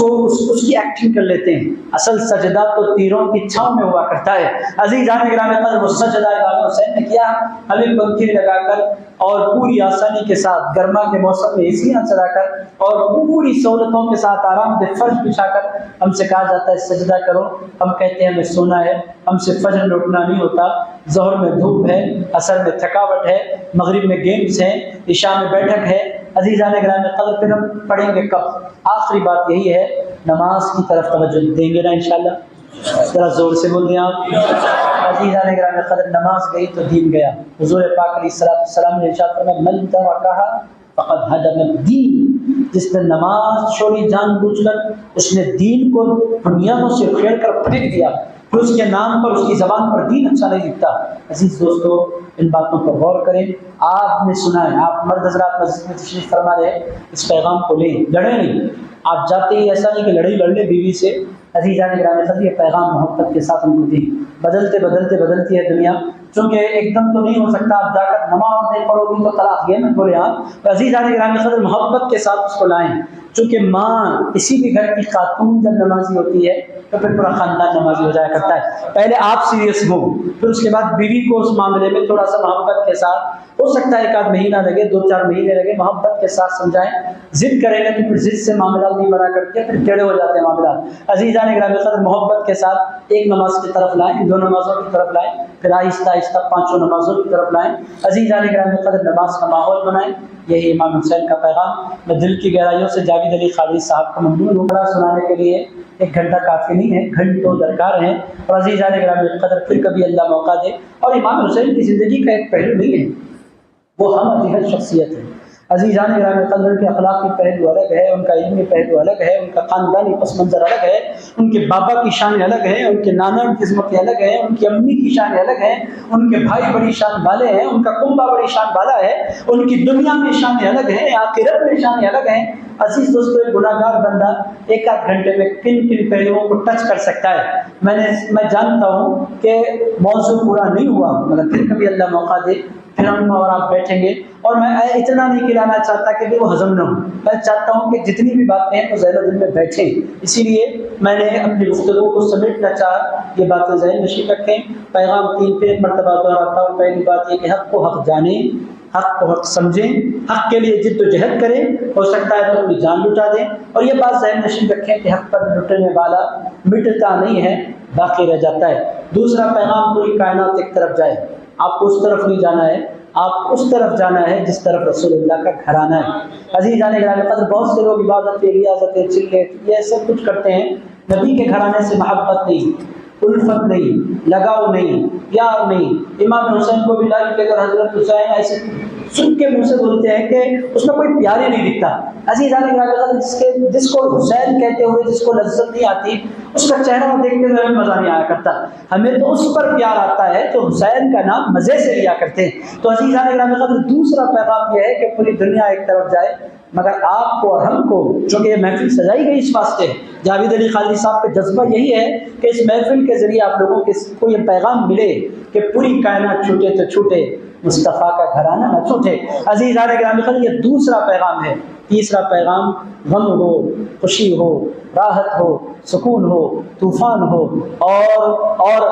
کی ایکٹنگ کر لیتے ہیں، اصل سجدہ تو تیروں کی چھاؤں میں ہوا کرتا ہے۔ عزیزان گرامی قدر، وہ سجدہ امام حسین نے کیا، ہمیں پنکھے لگا کر اور پوری آسانی کے ساتھ، گرما کے موسم میں اے چلا کر اور پوری سہولتوں کے ساتھ آرام دہ فرش بچھا کر ہم سے کہا جاتا ہے سجدہ کرو، ہم کہتے ہیں ہمیں سونا ہے، ہم سے فجر میں اٹھنا نہیں ہوتا، ظہر میں دھوپ ہے، عصر میں تھکاوٹ ہے، مغرب میں گیمز ہیں، عشاء میں بیٹھک ہے، عزیزان گرامی قدر پھر ہم پڑھیں گے کب؟ آخری بات یہی ہے، نماز کی طرف توجہ دیں گے نا انشاءاللہ؟ ذرا زور سے بول دیں آپ۔ عزیزان گرامی قدر نماز گئی تو دین گیا۔ حضور پاک علیہ السلام نے ارشاد فرمایا من ترکھا فقد ہدم الدین، جس نے نماز چھوڑی جان بوجھ کر، اس نے دین کو بنیادوں سے کھیڑ کر پھینک دیا، پھر اس کے نام پر، اس کی زبان پر دین اچھا نہیں دکھتا۔ عزیز دوستو، ان باتوں پر غور کریں۔ آپ نے سنا ہے، آپ مرد حضرات مسجد میں تشریف فرما رہے، اس پیغام کو لیں، لڑیں نہیں۔ آپ جاتے ہی ایسا نہیں کہ لڑائی لڑ لیں بیوی سے۔ عزیزان گرامی قدر یہ پیغام محبت کے ساتھ ہم کو دیں۔ بدلتی ہے دنیا، چونکہ ایک دم تو نہیں ہو سکتا آپ جا کر نماز نہیں پڑھو گی تو طلاق یہ مت بولے آپ۔ عزیزان گرامی قدر محبت کے ساتھ اس کو لائیں، چونکہ ماں کسی بھی گھر کی خاتون جب نمازی ہوتی ہے تو پھر پورا خاندان نمازی ہو جایا کرتا ہے۔ پہلے آپ سیریس ہوں، پھر اس کے بعد بیوی کو اس معاملے میں تھوڑا سا محبت کے ساتھ، ہو سکتا ہے ایک آدھ مہینہ لگے، 2-4 مہینے لگے، محبت کے ساتھ سمجھائیں۔ ضد کریں گے تو پھر ضد سے معاملات نہیں بنا کرتے، پھر ٹیڑھے ہو جاتے ہیں معاملات۔ عزیزان گرامی قدر محبت کے ساتھ ایک نماز کی طرف لائیں، 2 نمازوں کی طرف لائیں، پھر آہستہ آہستہ 5 نمازوں کی طرف لائیں۔ عزیزان گرامی قدر نماز کا ماحول بنائیں۔ یہی امام حسین کا پیغام۔ میں دل کی گہرائیوں سے جاوید علی قادری صاحب کا ممنون ہوں۔ بڑا سنانے کے لیے 1 گھنٹہ کافی نہیں ہے، گھنٹوں درکار ہیں۔ اور عزیزان گرامی قدر پھر کبھی اللہ موقع دے۔ اور امام حسین کی زندگی کا ایک پہلو نہیں ہے، وہ ہم ادھر شخصیت ہے۔ عزیزان گرامی قدر کے اخلاقی پہلو الگ ہے، ان کا علمی پہلو الگ ہے، ان کا خاندانی پس منظر الگ ہے، ان کے بابا کی شان الگ ہے، ان کے نانا کی عظمت الگ ہے، ان کی امی کی شان الگ ہے، ان کے بھائی بڑی شان والے ہیں، ان کا کنبا بڑی شان والا ہے، ان کی دنیا میں شان الگ ہے، آخرت میں شان الگ ہے۔ عزیز دوستو، ایک گناہ گار بندہ 1 آدھ گھنٹے میں کن پہلوؤں کو ٹچ کر سکتا ہے؟ میں جانتا ہوں کہ موضوع پورا نہیں ہوا، مگر پھر کبھی اللہ موقع دے پھر ہم اور آپ بیٹھیں گے۔ اور میں اتنا نہیں کھلانا چاہتا کہ وہ ہضم نہ ہو، میں چاہتا ہوں کہ جتنی بھی باتیں ہیں وہ ذہن و دل میں بیٹھیں۔ اسی لیے میں نے اپنی گفتگو کو سمیٹنا چاہا، یہ باتیں ذہن نشین رکھیں۔ پیغام 3 پھر مرتبہ دہراتا ہوں۔ پہلی بات یہ کہ حق کو حق جانیں، حق کو حق سمجھیں، حق کے لیے جد و جہد کریں، ہو سکتا ہے تو اپنی جان لٹا دیں۔ اور یہ بات ذہن نشین رکھیں کہ حق پر لٹنے والا مٹتا نہیں ہے، باقی رہ جاتا ہے۔ دوسرا پیغام، پوری کائنات ایک طرف جائے، آپ کو اس طرف نہیں جانا ہے، آپ اس طرف جانا ہے جس طرف رسول اللہ کا گھرانہ ہے۔ عزیزان گرامی قدر، بہت سے لوگ عبادتیں، ریاضتیں، چلے، یہ سب کچھ کرتے ہیں، نبی کے گھرانے سے محبت نہیں، الفت نہیں، لگاؤ نہیں، پیار نہیں۔ امام حسین کو بھی لائی کہ حضرت حسین ایسے سن کے منہ سے بولتے ہیں کہ اس میں کوئی پیار ہی نہیں دکھتا۔ عزیزان گرامی قدر، جس کو حسین کہتے ہوئے جس کو لذت نہیں آتی، اس کا چہرہ دیکھتے ہوئے ہمیں مزہ نہیں آیا کرتا، ہمیں تو اس پر پیار آتا ہے تو حسین کا نام مزے سے لیا کرتے ہیں۔ تو عزیزان گرامی قدر، دوسرا پیغام یہ ہے کہ پوری دنیا ایک طرف جائے، مگر آپ کو اور ہم کو، چونکہ یہ محفل سجائی گئی اس واسطے، جاوید علی قادری صاحب کا جذبہ یہی ہے کہ اس محفل کے ذریعے آپ لوگوں کو یہ پیغام ملے کہ پوری کائنات چھوٹے تو چھوٹے، مصطفیٰ کا گھرانہ نہ چھوٹے۔ عزیزان گرامی قدر، یہ دوسرا پیغام ہے۔ تیسرا پیغام، غم ہو، خوشی ہو، راحت ہو، سکون ہو، طوفان ہو، اور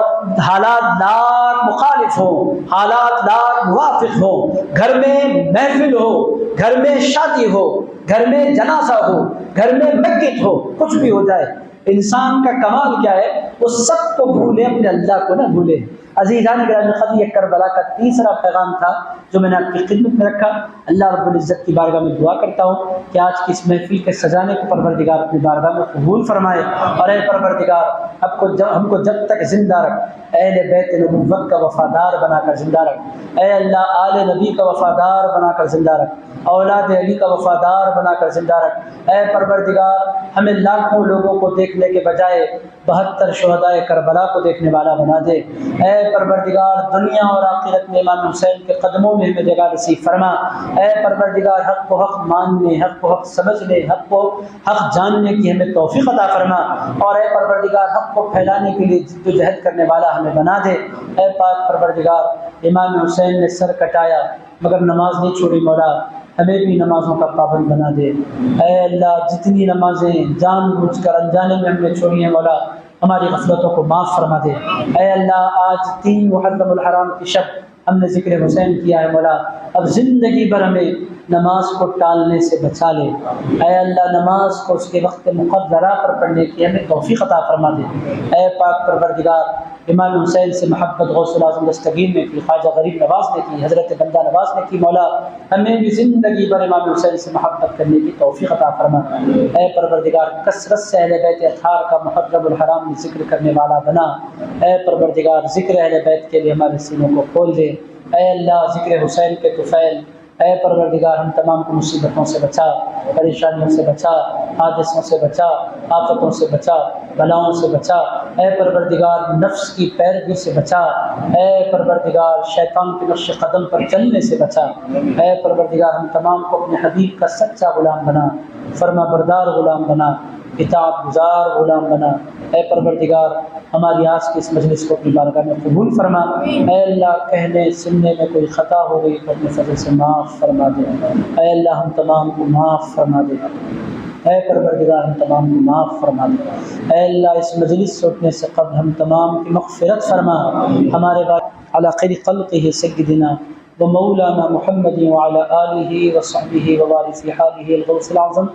حالات لاکھ مخالف ہو، حالات لاکھ موافق ہو، گھر میں محفل ہو، گھر میں شادی ہو، گھر میں جنازہ ہو، گھر میں میت ہو، کچھ بھی ہو جائے، انسان کا کمال کیا ہے؟ وہ سب کو بھولے، اپنے اللہ کو نہ بھولے۔ عزیزان گرامی قدر، یہ کربلا کا تیسرا پیغام تھا جو میں نے آپ کی خدمت میں رکھا۔ اللہ رب العزت کی بارگاہ میں دعا کرتا ہوں کہ آج کی اس محفل کے سجانے کو پروردگار اپنی بارگاہ میں قبول فرمائے، اور اے پروردگار، ہم کو جب تک زندہ رکھ، اہل بیت نبوت کا وفادار بنا کر زندہ رکھ، اے اللہ آل نبی کا وفادار بنا کر زندہ رکھ، اولاد علی کا وفادار بنا کر زندہ رکھ۔ اے پروردگار، ہمیں لاکھوں لوگوں کو دیکھنے کے بجائے 72 شہدائے کربلا کو دیکھنے والا بنا دے۔ اے پروردگار، دنیا اور آخرت میں امام حسین کے قدموں میں ہمیں جگہ نصیب فرما۔ اے پروردگار، حق کو حق ماننے، حق کو حق سمجھنے، حق کو حق جاننے کی ہمیں توفیق عطا فرما، اور اے پروردگار، حق کو پھیلانے کے لیے جد و جہد کرنے والا ہمیں بنا دے۔ اے پاک پروردگار، امام حسین نے سر کٹایا مگر نماز نہیں چھوڑی، مولا ہمیں بھی نمازوں کا پابند بنا دے۔ اے اللہ، جتنی نمازیں جان بوجھ کر انجانے میں ہم نے چھوڑی ہیں، مولا ہماری غفلتوں کو معاف فرما دے۔ اے اللہ، آج 3 محرم الحرام کی شب ہم نے ذکر حسین کیا ہے، مولا اب زندگی بھر ہمیں نماز کو ٹالنے سے بچا لے۔ اے اللہ، نماز کو اس کے وقت مقررہ پر پڑھنے کی ہمیں توفیق عطا فرما دے۔ اے پاک پروردگار، امام حسین سے محبت غوث الاعظم دستگیر نے کی، خواجہ غریب نواز نے کی، حضرت بندہ نواز نے کی۔ مولا ہمیں بھی زندگی بھر امام حسین سے محبت کرنے کی توفیق عطا فرما۔ اے پروردگار کثرت سے اہل بیت اطہار کا محرم الحرام میں ذکر کرنے والا بنا۔ اے پروردگار ذکر اہل بیت کے لیے ہمارے سینوں کو کھول دے۔ اے اللہ ذکر حسین کے طفیل، اے پروردگار ہم تمام کو مصیبتوں سے بچا، پریشانیوں سے بچا، حادثوں سے بچا، آفتوں سے بچا، بلاؤں سے بچا۔ اے پروردگار نفس کی پیروی سے بچا۔ اے پروردگار شیطان کے نقش قدم پر چلنے سے بچا۔ اے پروردگار ہم تمام کو اپنے حبیب کا سچا غلام بنا، فرما بردار غلام بنا، اطاعت گزار غلام بنا۔ اے پروردگار ہماری آج کی اس مجلس کو اپنی بارگاہ میں قبول فرما۔ اے اللہ کہنے سننے میں کوئی خطا ہو گئی تو اپنے فضل سے معاف فرما دے۔ اے اللہ ہم تمام کو معاف فرما دے۔ اے پروردگار ہم تمام کو معاف فرما دے۔ اے اللہ اس مجلس سے اٹھنے سے قبل ہم تمام کی مغفرت فرما۔ ہمارے بعد علی خیر خلقہ سیدنا و مولانا محمد وعلی آلہ وصحبہ ووارث حالہ الغوث العظم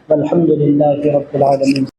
والحمد للہ رب العالمین۔